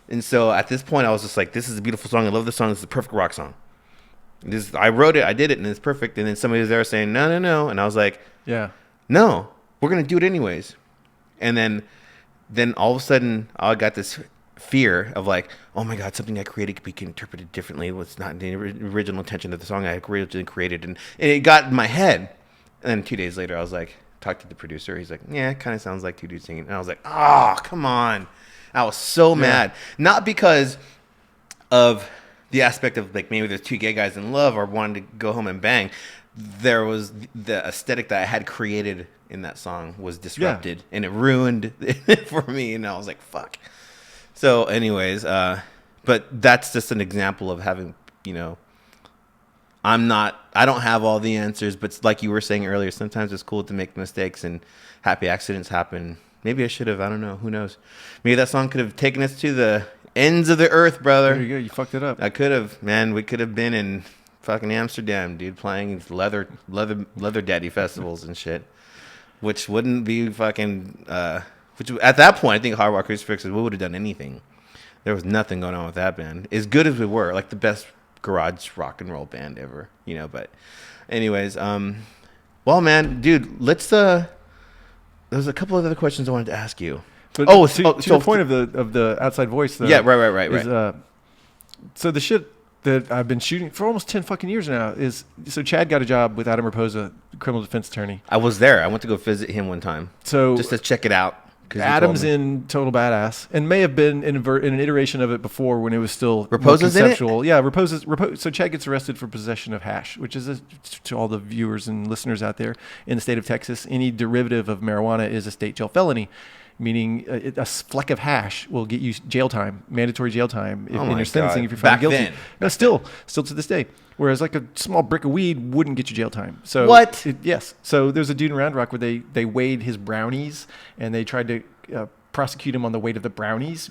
And so at this point, I was just like, "This is a beautiful song. I love this song. This is a perfect rock song." I wrote it, I did it, and it's perfect. And then somebody was there saying, "No," and I was like, "Yeah." No, we're going to do it anyways. And then all of a sudden, I got this fear of like, oh my God, something I created could be interpreted differently. What's not the original intention of the song I originally created. And it got in my head. And then 2 days later, I was like, talked to the producer. He's like, yeah, it kind of sounds like two dudes singing. And I was like, oh, come on. I was so mad. Not because of the aspect of like maybe there's two gay guys in love or wanting to go home and bang. There was the aesthetic that I had created in that song was disrupted, and it ruined it for me. And I was like, "Fuck." So, anyways, but that's just an example of having, I don't have all the answers, but like you were saying earlier, sometimes it's cool to make mistakes and happy accidents happen. Maybe I should have. I don't know. Who knows? Maybe that song could have taken us to the ends of the earth, brother. There you go. You fucked it up. I could have, man. We could have been in fucking Amsterdam, dude, playing leather daddy festivals and shit, which wouldn't be fucking. Which at that point, I think Hard Rock Crucifixes, we would have done anything. There was nothing going on with that band. As good as we were, like the best garage rock and roll band ever, But, anyways, well, man, dude, let's. There's a couple of other questions I wanted to ask you. But to the point of the outside voice, though. Yeah, right. So the shit that I've been shooting for almost 10 fucking years now is, so Chad got a job with Adam Raposa, criminal defense attorney. I was there. I went to go visit him one time. So just to check it out. Adam's in Total Badass and may have been in an iteration of it before when it was still Raposa's conceptual. In it? Yeah, so Chad gets arrested for possession of hash, which is to all the viewers and listeners out there in the state of Texas, any derivative of marijuana is a state jail felony. Meaning a fleck of hash will get you jail time, mandatory jail time in your sentencing if you're found guilty. Then. No, still to this day. Whereas like a small brick of weed wouldn't get you jail time. So what? Yes. So there's a dude in Round Rock where they weighed his brownies and they tried to prosecute him on the weight of the brownies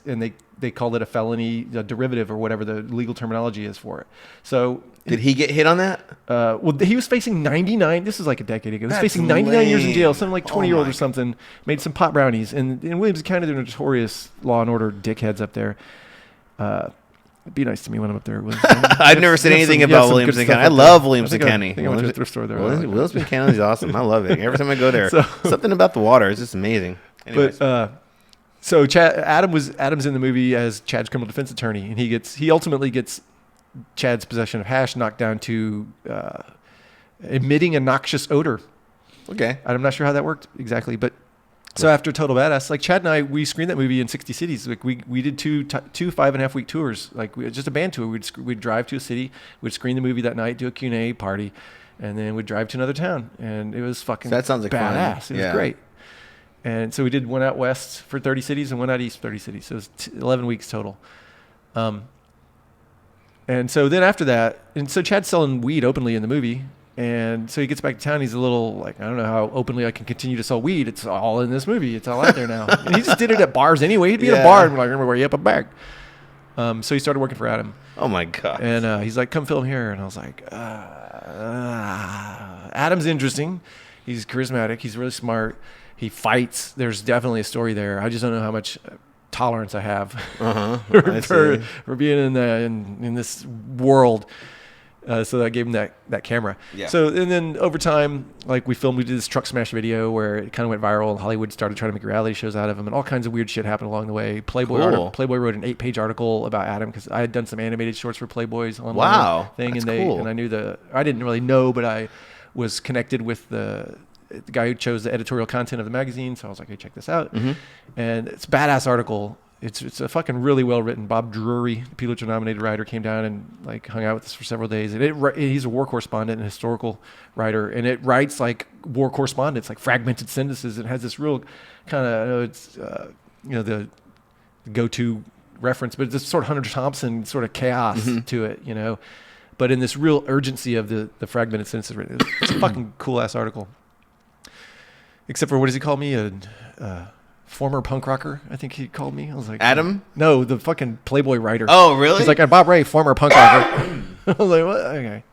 and they called it a felony, a derivative or whatever the legal terminology is for it. So did he get hit on that? Well, he was facing 99. This is like a decade ago. He was facing 99 years in jail. Something like 20-year-old or something. Made some pot brownies. And Williams is kind of the notorious law and order dickheads up there. It'd be nice to meet when I'm up there. I've never said anything about Williamson County. I love Williamson County. I think I went to a thrift store there. Williamson County is awesome. I love it. Every time I go there, something about the water is just amazing. Anyways. But so Adam's in the movie as Chad's criminal defense attorney, and he ultimately gets Chad's possession of hash knocked down to emitting a noxious odor. Okay. I'm not sure how that worked exactly, but so after Total Badass, like Chad and I, we screened that movie in 60 cities. Like we did two 5.5 week tours, like just a band tour. We'd drive to a city, we'd screen the movie that night, do a Q&A party, and then we'd drive to another town, and it was fucking So that sounds like fun. badass. It was great. And so we did one out west for 30 cities and one out east for 30 cities. So it was 11 weeks total. And so then after that, and so Chad's selling weed openly in the movie. And so he gets back to town. He's a little like, I don't know how openly I can continue to sell weed. It's all in this movie. It's all out there now. And he just did it at bars anyway. He'd be at a bar and be like, remember where you up a bag. So he started working for Adam. Oh my God. And he's like, come film here. And I was like, Adam's interesting. He's charismatic. He's really smart. He fights. There's definitely a story there. I just don't know how much tolerance I have for being in this world. So I gave him that camera. Yeah. So and then over time, like we did this truck smash video where it kind of went viral, and Hollywood started trying to make reality shows out of him, and all kinds of weird shit happened along the way. Playboy wrote an 8-page article about Adam because I had done some animated shorts for Playboy's online thing, that's and cool. And I knew I didn't really know, but I was connected with the guy who chose the editorial content of the magazine, so I was like, hey, check this out. Mm-hmm. And it's a badass article. It's a fucking really well written. Bob Drury, the Pulitzer nominated writer, came down and like hung out with us for several days. And he's a war correspondent and historical writer, and it writes like war correspondence, like fragmented sentences. It has this real kind of the go-to reference, but it's this sort of Hunter Thompson sort of chaos to it, But in this real urgency of the fragmented sentences, it's a fucking cool ass article. Except for what does he call me? A former punk rocker, I think he called me. I was like, Adam? No, the fucking Playboy writer. Oh, really? He's like, Bob Ray, former punk rocker. I was like, what? Okay.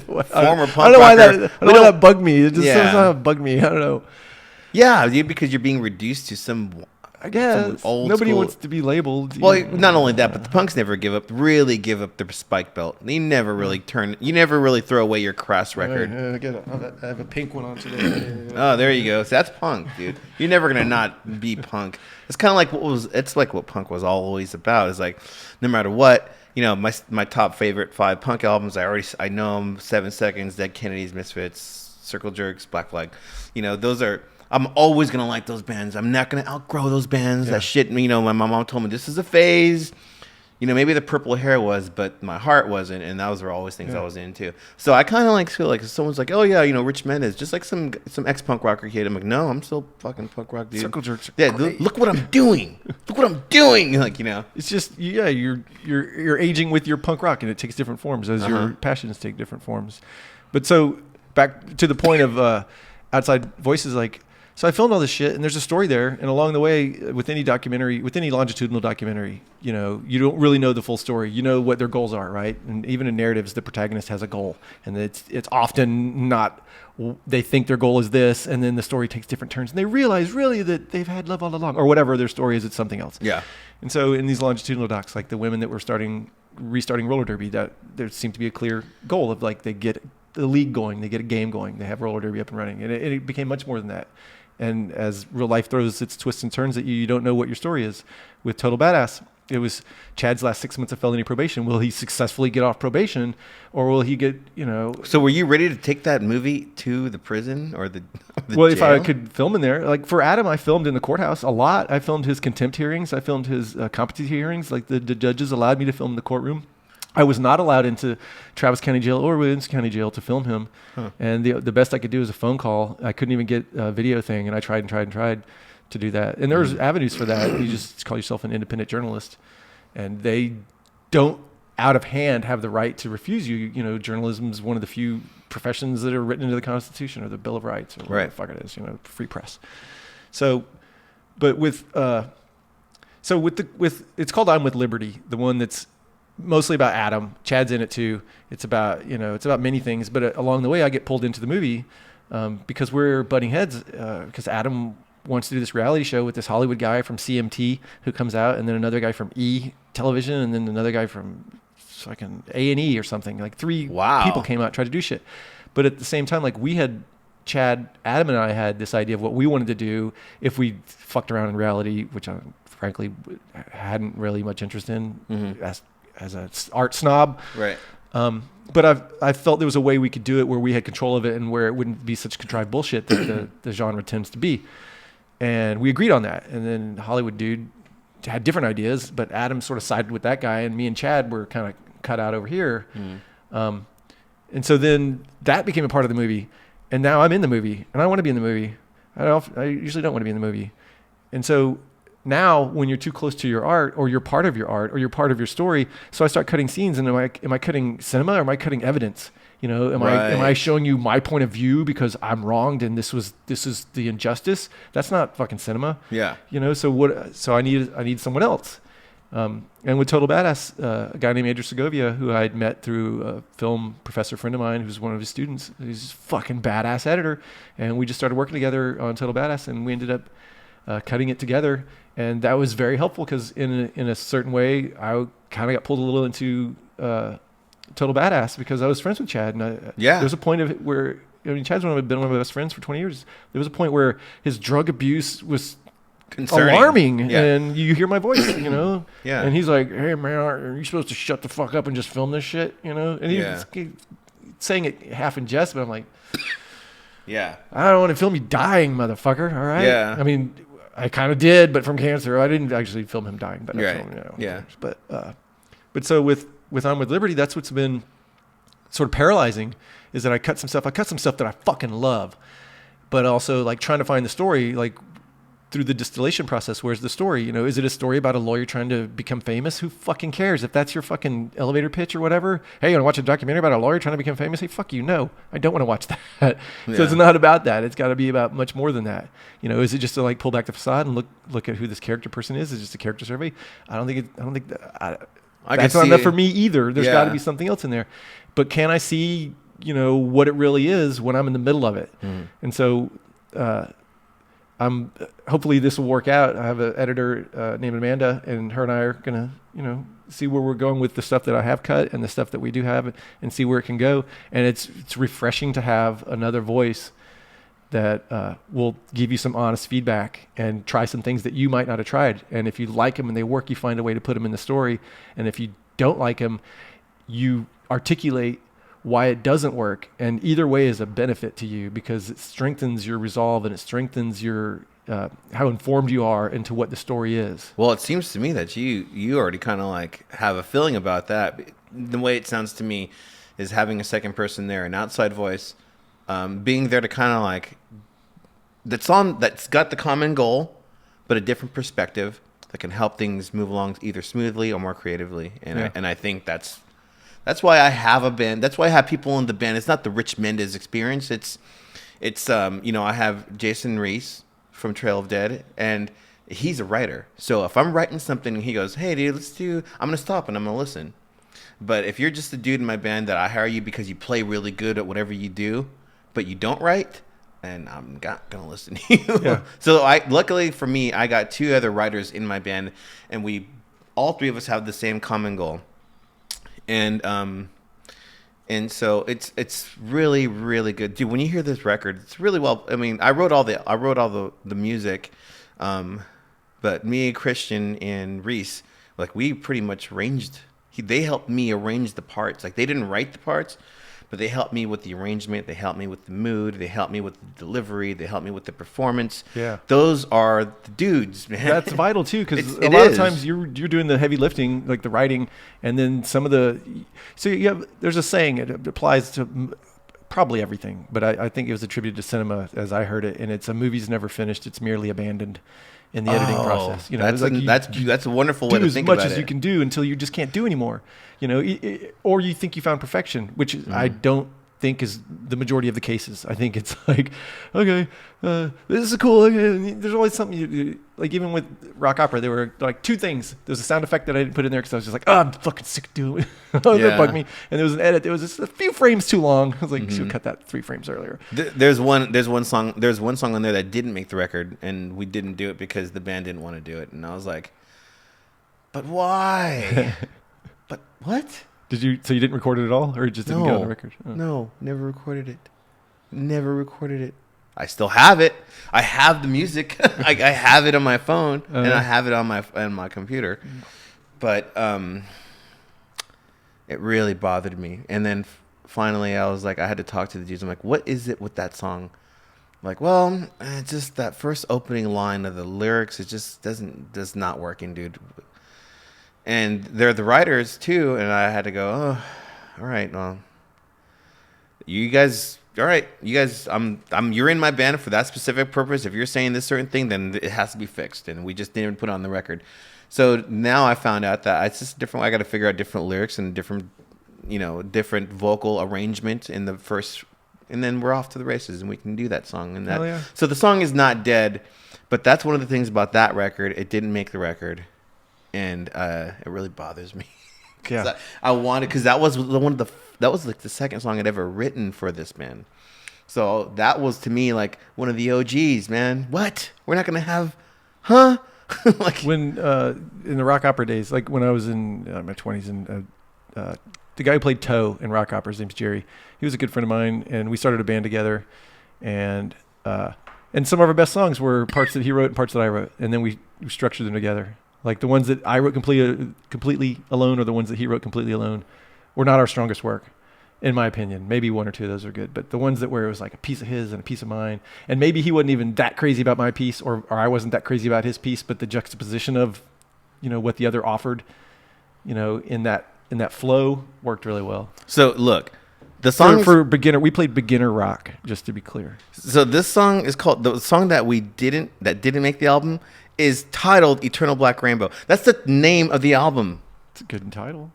Former punk rocker. I don't know why that bugged me. It just somehow bugged me. I don't know. Yeah, because you're being reduced to some. I guess nobody wants to be labeled. Well, not only that, but the punks never give up their spike belt. They never really you never really throw away your cross record. I have a pink one on today. Oh, there you go. So that's punk, dude. You're never gonna not be punk. It's kind of like what punk was always about. It's like, no matter what, my top favorite 5 punk albums. I know them: 7 Seconds, Dead Kennedys, Misfits, Circle Jerks, Black Flag. Those are. I'm always going to like those bands. I'm not going to outgrow those bands. Yeah. That shit, my mom told me this is a phase. Maybe the purple hair was, but my heart wasn't. And those were always things I was into. So I kind of feel like if someone's like, oh yeah, Rich Mendez, just like some ex-punk rocker kid. I'm like, no, I'm still fucking punk rock, dude. Circle Jerks. Yeah, look what I'm doing. Look what I'm doing. It's just, you're aging with your punk rock, and it takes different forms as your passions take different forms. But so back to the point of outside voices, so I filmed all this shit, and there's a story there. And along the way, with any longitudinal documentary, you don't really know the full story. You know what their goals are, right? And even in narratives, the protagonist has a goal, and it's often not. They think their goal is this, and then the story takes different turns, and they realize really that they've had love all along, or whatever their story is. It's something else. Yeah. And so in these longitudinal docs, like the women that were restarting roller derby, that there seemed to be a clear goal of they get the league going, they get a game going, they have roller derby up and running, and it became much more than that. And as real life throws its twists and turns at you, you don't know what your story is. With Total Badass, it was Chad's last 6 months of felony probation. Will he successfully get off probation, or will he get, So were you ready to take that movie to the prison or the well, jail? If I could film in there. Like for Adam, I filmed in the courthouse a lot. I filmed his contempt hearings. I filmed his competency hearings. Like the judges allowed me to film in the courtroom. I was not allowed into Travis County Jail or Williams County Jail to film him. Huh. And the best I could do was a phone call. I couldn't even get a video thing, and I tried to do that. And there's avenues for that. You just call yourself an independent journalist, and they don't out of hand have the right to refuse you. Journalism is one of the few professions that are written into the Constitution or the Bill of Rights or whatever the fuck it is, free press. So, but with it's called I'm with Liberty, the one that's mostly about Adam. Chad's in it too. It's about many things, but along the way I get pulled into the movie because we're butting heads because Adam wants to do this reality show with this Hollywood guy from CMT who comes out, and then another guy from E Television, and then another guy from fucking A&E or something. Like 3 people came out, tried to do shit. But at the same time, we had Adam and I had this idea of what we wanted to do if we fucked around in reality, which I frankly hadn't really much interest in as an art snob. Right. But I felt there was a way we could do it where we had control of it and where it wouldn't be such contrived bullshit that the genre tends to be. And we agreed on that. And then Hollywood dude had different ideas, but Adam sort of sided with that guy, and me and Chad were kind of cut out over here. And so then that became a part of the movie. And now I'm in the movie, and I want to be in the movie. I usually don't want to be in the movie. And so now when you're too close to your art, or you're part of your art, or you're part of your story, so I start cutting scenes, and am I cutting cinema, or am I cutting evidence? You know, am I showing you my point of view because I'm wronged and this is the injustice? That's not fucking cinema. Yeah. You know, so I need someone else. And with Total Badass, a guy named Andrew Segovia, who I'd met through a film professor friend of mine, who's one of his students. He's a fucking badass editor, and we just started working together on Total Badass, and we ended up cutting it together, and that was very helpful because in a certain way, I kind of got pulled a little into Total Badass because I was friends with Chad, and there was a point of it where, I mean, Chad's been one of my best friends for 20 years. There was a point where his drug abuse was concerning. Alarming, and you hear my voice, you know, and he's like, "Hey man, are you supposed to shut the fuck up and just film this shit?" You know, and he's saying it half in jest, but I'm like, I don't want to film you dying, motherfucker. All right, I mean, I kind of did, but from cancer. I didn't actually film him dying, but I filmed, but so with On With Liberty, that's what's been sort of paralyzing, is that I cut some stuff that I fucking love, but also like trying to find the story, like through the distillation process. Where's the story? You know, is it a story about a lawyer trying to become famous? Who fucking cares? If that's your fucking elevator pitch or whatever, hey, you want to watch a documentary about a lawyer trying to become famous? Hey, fuck you. No, I don't want to watch that. So it's not about that. It's got to be about much more than that. You know, is it just to like pull back the facade and look at who this character person is? Is it just a character survey? I don't think that's not enough for me either. There's got to be something else in there. But can I see, you know, what it really is when I'm in the middle of it? And so, hopefully this will work out. I have an editor named Amanda, and her and I are gonna, you know, see where we're going with the stuff that I have cut and the stuff that we do have, and see where it can go. And it's refreshing to have another voice that will give you some honest feedback and try some things that you might not have tried. And if you like them and they work, you find a way to put them in the story. And if you don't like them, you articulate why it doesn't work, and either way is a benefit to you because it strengthens your resolve and it strengthens your how informed you are into what the story is. Well, it seems to me that you already kind of like have a feeling about that. The way it sounds to me is having a second person there, an outside voice, being there to kind of like that's got the common goal, but a different perspective that can help things move along either smoothly or more creatively. And I think that's why I have a band. That's why I have people in the band. It's not the Rich Mendez experience. It's you know, I have Jason Reese from Trail of Dead, and he's a writer. So if I'm writing something and he goes, "Hey dude, I'm going to stop and I'm going to listen." But if you're just a dude in my band that I hire you because you play really good at whatever you do, but you don't write, and I'm not going to listen to you. Yeah. So luckily for me, I got two other writers in my band, and all three of us have the same common goal. And so it's really, really good, dude. When you hear this record, it's really well. I mean, I wrote all the music, but me, Christian, and Reese, like we pretty much arranged. They helped me arrange the parts. Like they didn't write the parts, but they helped me with the arrangement. They helped me with the mood. They helped me with the delivery. They helped me with the performance. Yeah, those are the dudes, man. That's vital too, because a lot of times you're doing the heavy lifting, like the writing, and then some of the. So there's a saying, it applies to probably everything, but I think it was attributed to cinema as I heard it, and it's a movie's never finished; it's merely abandoned in the editing process. You know, that's a wonderful way to think about it. Do as much as you can do until you just can't do anymore. You know, or you think you found perfection, which I don't think is the majority of the cases. I think it's like, okay, this is cool. Okay. There's always something like even with rock opera, there were like two things. There's a sound effect that I didn't put in there because I was just like, oh, I'm fucking sick of doing it. That bugged me. And there was an edit that was just a few frames too long. I was like, should have cut that 3 frames earlier. There's one song on there that didn't make the record, and we didn't do it because the band didn't want to do it. And I was like, but why? But what? So you didn't record it at all, or it just didn't get on the record? Oh. No, never recorded it. I still have it. I have the music. I have it on my phone, and I have it on my computer. But it really bothered me. And then finally, I was like, I had to talk to the dudes. I'm like, what is it with that song? I'm like, well, it's just that first opening line of the lyrics. It just does not working, dude. And they're the writers too, and I had to go, oh, all right, well, you guys, all right, you guys, you're in my band for that specific purpose. If you're saying this certain thing, then it has to be fixed, and we just didn't put it on the record. So now I found out that it's just different. I got to figure out different lyrics and different, different vocal arrangement in the first, and then we're off to the races, and we can do that song. And that, Hell yeah. So the song is not dead, but that's one of the things about that record. It didn't make the record, and it really bothers me. Yeah. I wanted, because that was that was like the second song I'd ever written for this band. So that was to me like one of the OGs, man. What? We're not gonna have, huh? Like when in the rock opera days, like when I was in my 20s, and the guy who played Toe in rock opera, his name's Jerry. He was a good friend of mine, and we started a band together. And some of our best songs were parts that he wrote and parts that I wrote, and then we structured them together. Like the ones that I wrote completely alone, or the ones that he wrote completely alone, were not our strongest work, in my opinion. Maybe one or two of those are good, but the ones that where it was like a piece of his and a piece of mine, and maybe he wasn't even that crazy about my piece, or I wasn't that crazy about his piece, but the juxtaposition of, what the other offered, in that flow worked really well. So look, the song for beginner, we played beginner rock, just to be clear. So this song is called, the song that didn't make the album is titled Eternal Black Rainbow. That's the name of the album. It's a good title.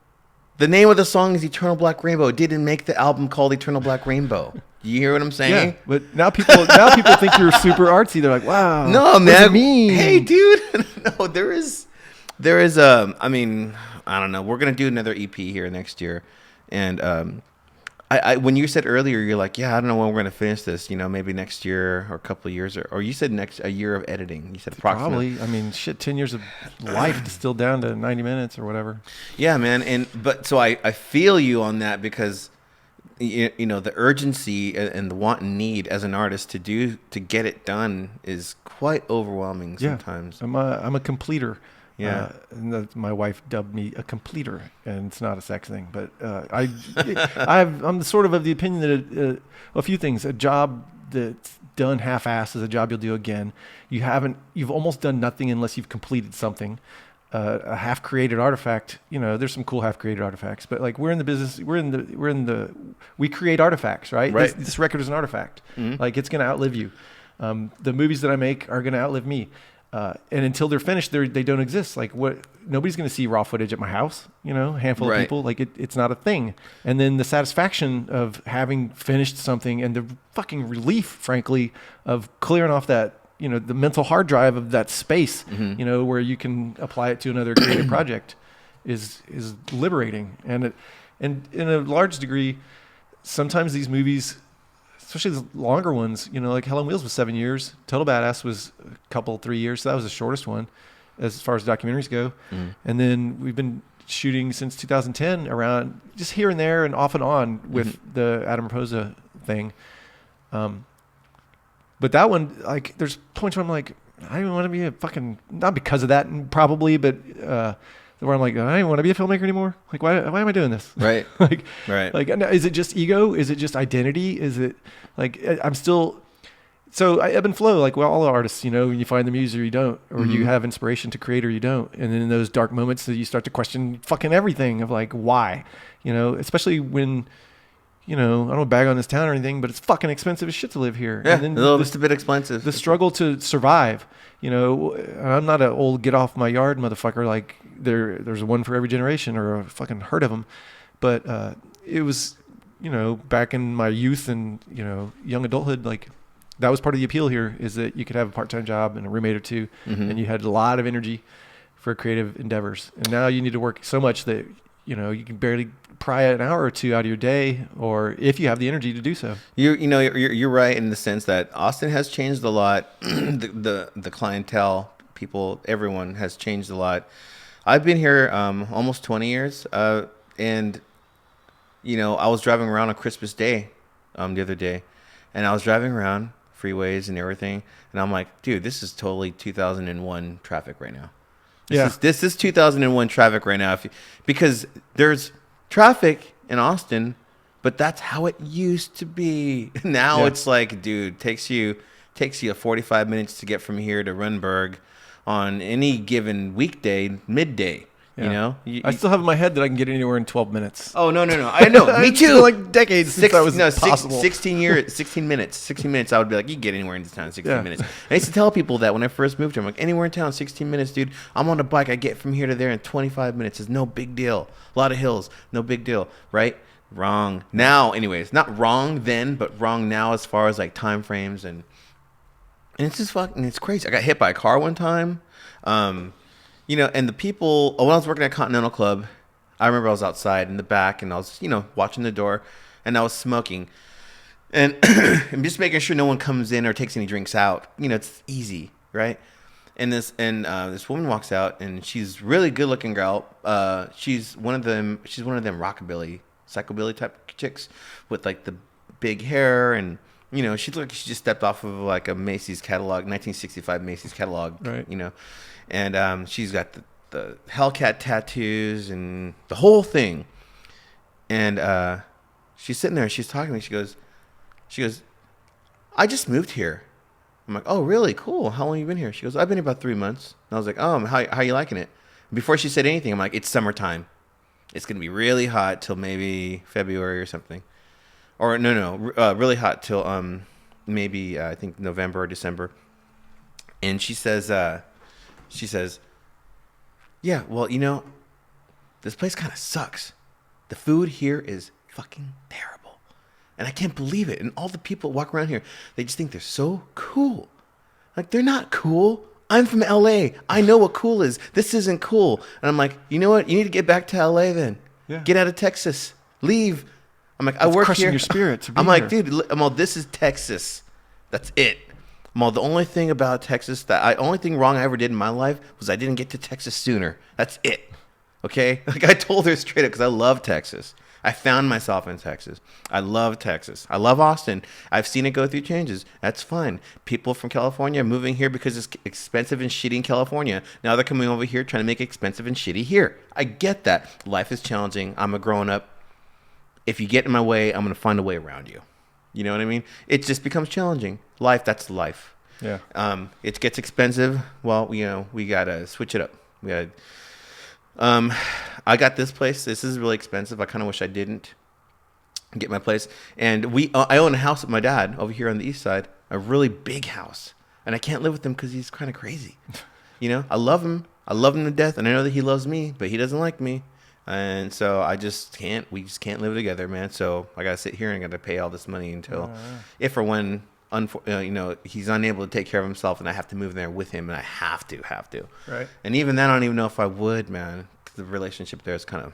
The name of the song is Eternal Black Rainbow. It didn't make the album called Eternal Black Rainbow. You hear what I'm saying? Yeah, but now people think you're super artsy. They're like, wow. No, man. What does it mean? Hey, dude. No, there is I mean, I don't know. We're going to do another EP here next year. And I when you said earlier, you're like, yeah, I don't know when we're going to finish this, maybe next year or a couple of years, or you said a year of editing. You said approximately. Probably. I mean, shit, 10 years of life distilled down to 90 minutes or whatever. Yeah, man. But so I feel you on that, because the urgency and the want and need as an artist to get it done is quite overwhelming sometimes. Yeah. I'm a completer. Yeah, my wife dubbed me a completer, and it's not a sex thing, but I'm sort of the opinion that a few things. A job that's done half-assed is a job you'll do again. You've almost done nothing unless you've completed something. A half-created artifact, there's some cool half-created artifacts, but like we're in the business, we create artifacts, right? Right. This record is an artifact. Mm-hmm. Like it's going to outlive you. The movies that I make are going to outlive me. And until they're finished, they don't exist. Like nobody's going to see raw footage at my house, a handful of people. Like it's not a thing. And then the satisfaction of having finished something, and the fucking relief, frankly, of clearing off that, the mental hard drive of that space, mm-hmm. Where you can apply it to another creative project is liberating. And in a large degree, sometimes these movies, especially the longer ones, like Hell on Wheels was 7 years. Total Badass was a 3 years. So that was the shortest one as far as documentaries go. Mm. And then we've been shooting since 2010 around just here and there and off and on with the Adam Raposa thing. But that one, like, there's points where I'm like, I don't want to be a fucking, not because of that probably, but where I'm like, I don't want to be a filmmaker anymore. Like, why am I doing this? Right. Right. Like, is it just ego? Is it just identity? Is it like, I'm still, so I ebb and flow, like all artists, when you find the muse or you don't, or you have inspiration to create or you don't. And then in those dark moments that you start to question fucking everything of like, why, especially when, I don't want to bag on this town or anything, but it's fucking expensive as shit to live here. Yeah, and then just a bit expensive. The struggle to survive, I'm not an old get off my yard motherfucker. Like there's one for every generation, or a fucking herd of them. But it was, back in my youth and, young adulthood, like that was part of the appeal here, is that you could have a part-time job and a roommate or two, and you had a lot of energy for creative endeavors. And now you need to work so much that, you can barely pry an hour or two out of your day, or if you have the energy to do so. You're right in the sense that Austin has changed a lot. the clientele, people, everyone has changed a lot. I've been here almost 20 years, and I was driving around on Christmas Day the other day, and I was driving around freeways and everything, and I'm like, dude, this is totally 2001 traffic right now. This is 2001 traffic right now, because there's traffic in Austin, but that's how it used to be. Now it's like, dude, takes you 45 minutes to get from here to Runberg on any given weekday midday. Yeah. You know, I still have in my head that I can get anywhere in 12 minutes. Oh no! I know. Me It's too. been like decades since that was possible. 16 years, 16 minutes. 16 minutes. I would be like, you can get anywhere in town in 16 Yeah. minutes. I used to tell people that when I first moved here. I'm like, anywhere in town, 16 minutes, dude. I'm on a bike. I get from here to there in 25 minutes. It's no big deal. A lot of hills, no big deal, right? Wrong. Now, anyways, not wrong then, but wrong now as far as like time frames and it's just fucking. It's crazy. I got hit by a car one time. You know, and the people, when I was working at Continental Club, I remember I was outside in the back and I was, you know, watching the door and I was smoking and I'm just making sure no one comes in or takes any drinks out. You know, it's easy, right? And this woman walks out and she's really good looking girl. She's one of them rockabilly, psychobilly type chicks with like the big hair and, you know, she looked like she just stepped off of like a Macy's catalog, 1965 Macy's catalog, Right. You know. And she's got the Hellcat tattoos and the whole thing. And she's sitting there. She's talking to me. She goes, I just moved here. I'm like, oh, really? Cool. How long you been here? She goes, I've been here about 3 months. And I was like, oh, how you liking it? Before she said anything, I'm like, it's summertime. It's going to be really hot till maybe February or something. Or really hot till maybe I think November or December. And she says, yeah, well, you know, this place kind of sucks. The food here is fucking terrible. And I can't believe it. And all the people walk around here, they just think they're so cool. Like, they're not cool. I'm from LA. I know what cool is. This isn't cool. And I'm like, you know what? You need to get back to LA then. Yeah. Get out of Texas. Leave. I'm like, I It's work crushing here. your spirit to be I'm like, here. dude, I'm all, this is Texas. That's it. The only thing about Texas only thing wrong I ever did in my life was I didn't get to Texas sooner. That's it. Okay? Like I told her straight up because I love Texas. I found myself in Texas. I love Texas. I love Austin. I've seen it go through changes. That's fine. People from California are moving here because it's expensive and shitty in California. Now they're coming over here trying to make it expensive and shitty here. I get that. Life is challenging. I'm a grown up. If you get in my way, I'm going to find a way around you. You know what I mean? It just becomes challenging. Life, that's life. Yeah. It gets expensive. Well, you know, we got to switch it up. I got this place. This is really expensive. I kind of wish I didn't get my place. And I own a house with my dad over here on the east side, a really big house. And I can't live with him because he's kind of crazy. You know, I love him. I love him to death. And I know that he loves me, but he doesn't like me. And so we just can't live together, man. So I got to sit here and I got to pay all this money until, if or when, you know, he's unable to take care of himself and I have to move there with him and I have to. Right. And even then, I don't even know if I would, man. 'Cause the relationship there is kind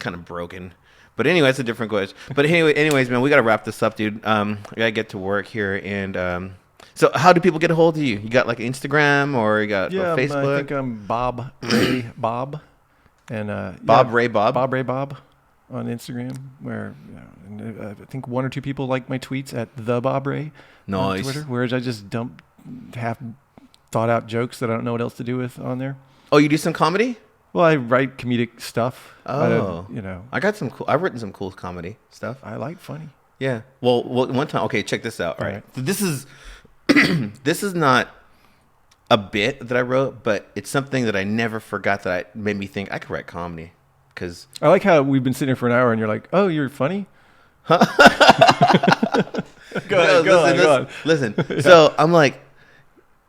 of broken. But anyway, it's a different question. But anyways, man, we got to wrap this up, dude. I got to get to work here. And so how do people get a hold of you? You got like Instagram or you got Facebook? I think I'm Bob Ray Bob. And Bob Ray Bob on Instagram, where I think one or two people like my tweets at the Bob Ray on Twitter, whereas I just dump half thought out jokes that I don't know what else to do with on there. Oh, you do some comedy? Well, I write comedic stuff. Oh, you know, I've written some cool comedy stuff. I like funny. Yeah. Well, one time. Okay, check this out. All right. So this is this is not a bit that I wrote, but it's something that I never forgot that made me think I could write comedy. Because I like how we've been sitting here for an hour and you're like, oh, you're funny? Go on. Listen. Yeah. So I'm like,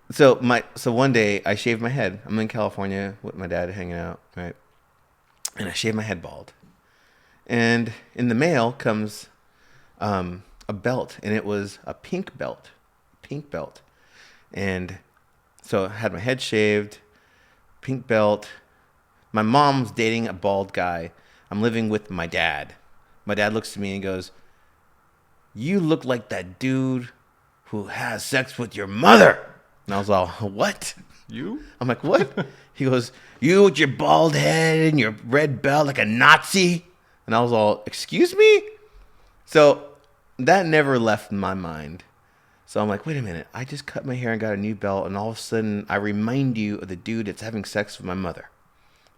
so one day I shaved my head. I'm in California with my dad hanging out, right? And I shaved my head bald. And in the mail comes a belt, and it was a pink belt. And so I had my head shaved, pink belt. My mom's dating a bald guy. I'm living with my dad. My dad looks at me and goes, you look like that dude who has sex with your mother. And I was all, what? You? I'm like, what? He goes, you with your bald head and your red belt like a Nazi. And I was all, excuse me? So that never left my mind. So I'm like, wait a minute. I just cut my hair and got a new belt. And all of a sudden, I remind you of the dude that's having sex with my mother.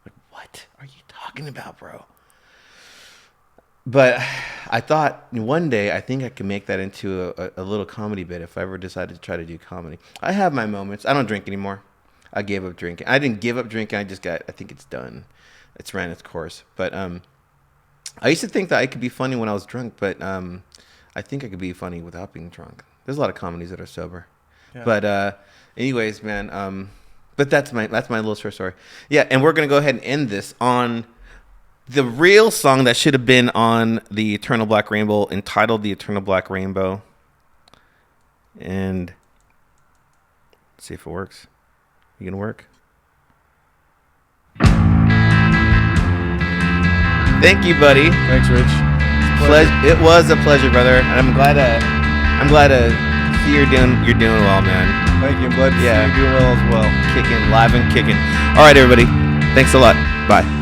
Like, what are you talking about, bro? But I thought one day, I think I could make that into a little comedy bit if I ever decided to try to do comedy. I have my moments. I don't drink anymore. I gave up drinking. I didn't give up drinking. I think it's done. It's ran its course. But I used to think that I could be funny when I was drunk, but I think I could be funny without being drunk. There's a lot of comedies that are sober. Yeah. But anyways, man, but that's my little short story. Yeah, and we're going to go ahead and end this on the real song that should have been on the Eternal Black Rainbow, entitled The Eternal Black Rainbow. And let's see if it works. You gonna work? Thank you, buddy. Thanks, Rich. It was a pleasure, brother. And I'm glad to see you're doing well, man. Thank you. I'm glad to see you're doing well as well. Kicking, live and kicking. All right, everybody. Thanks a lot. Bye.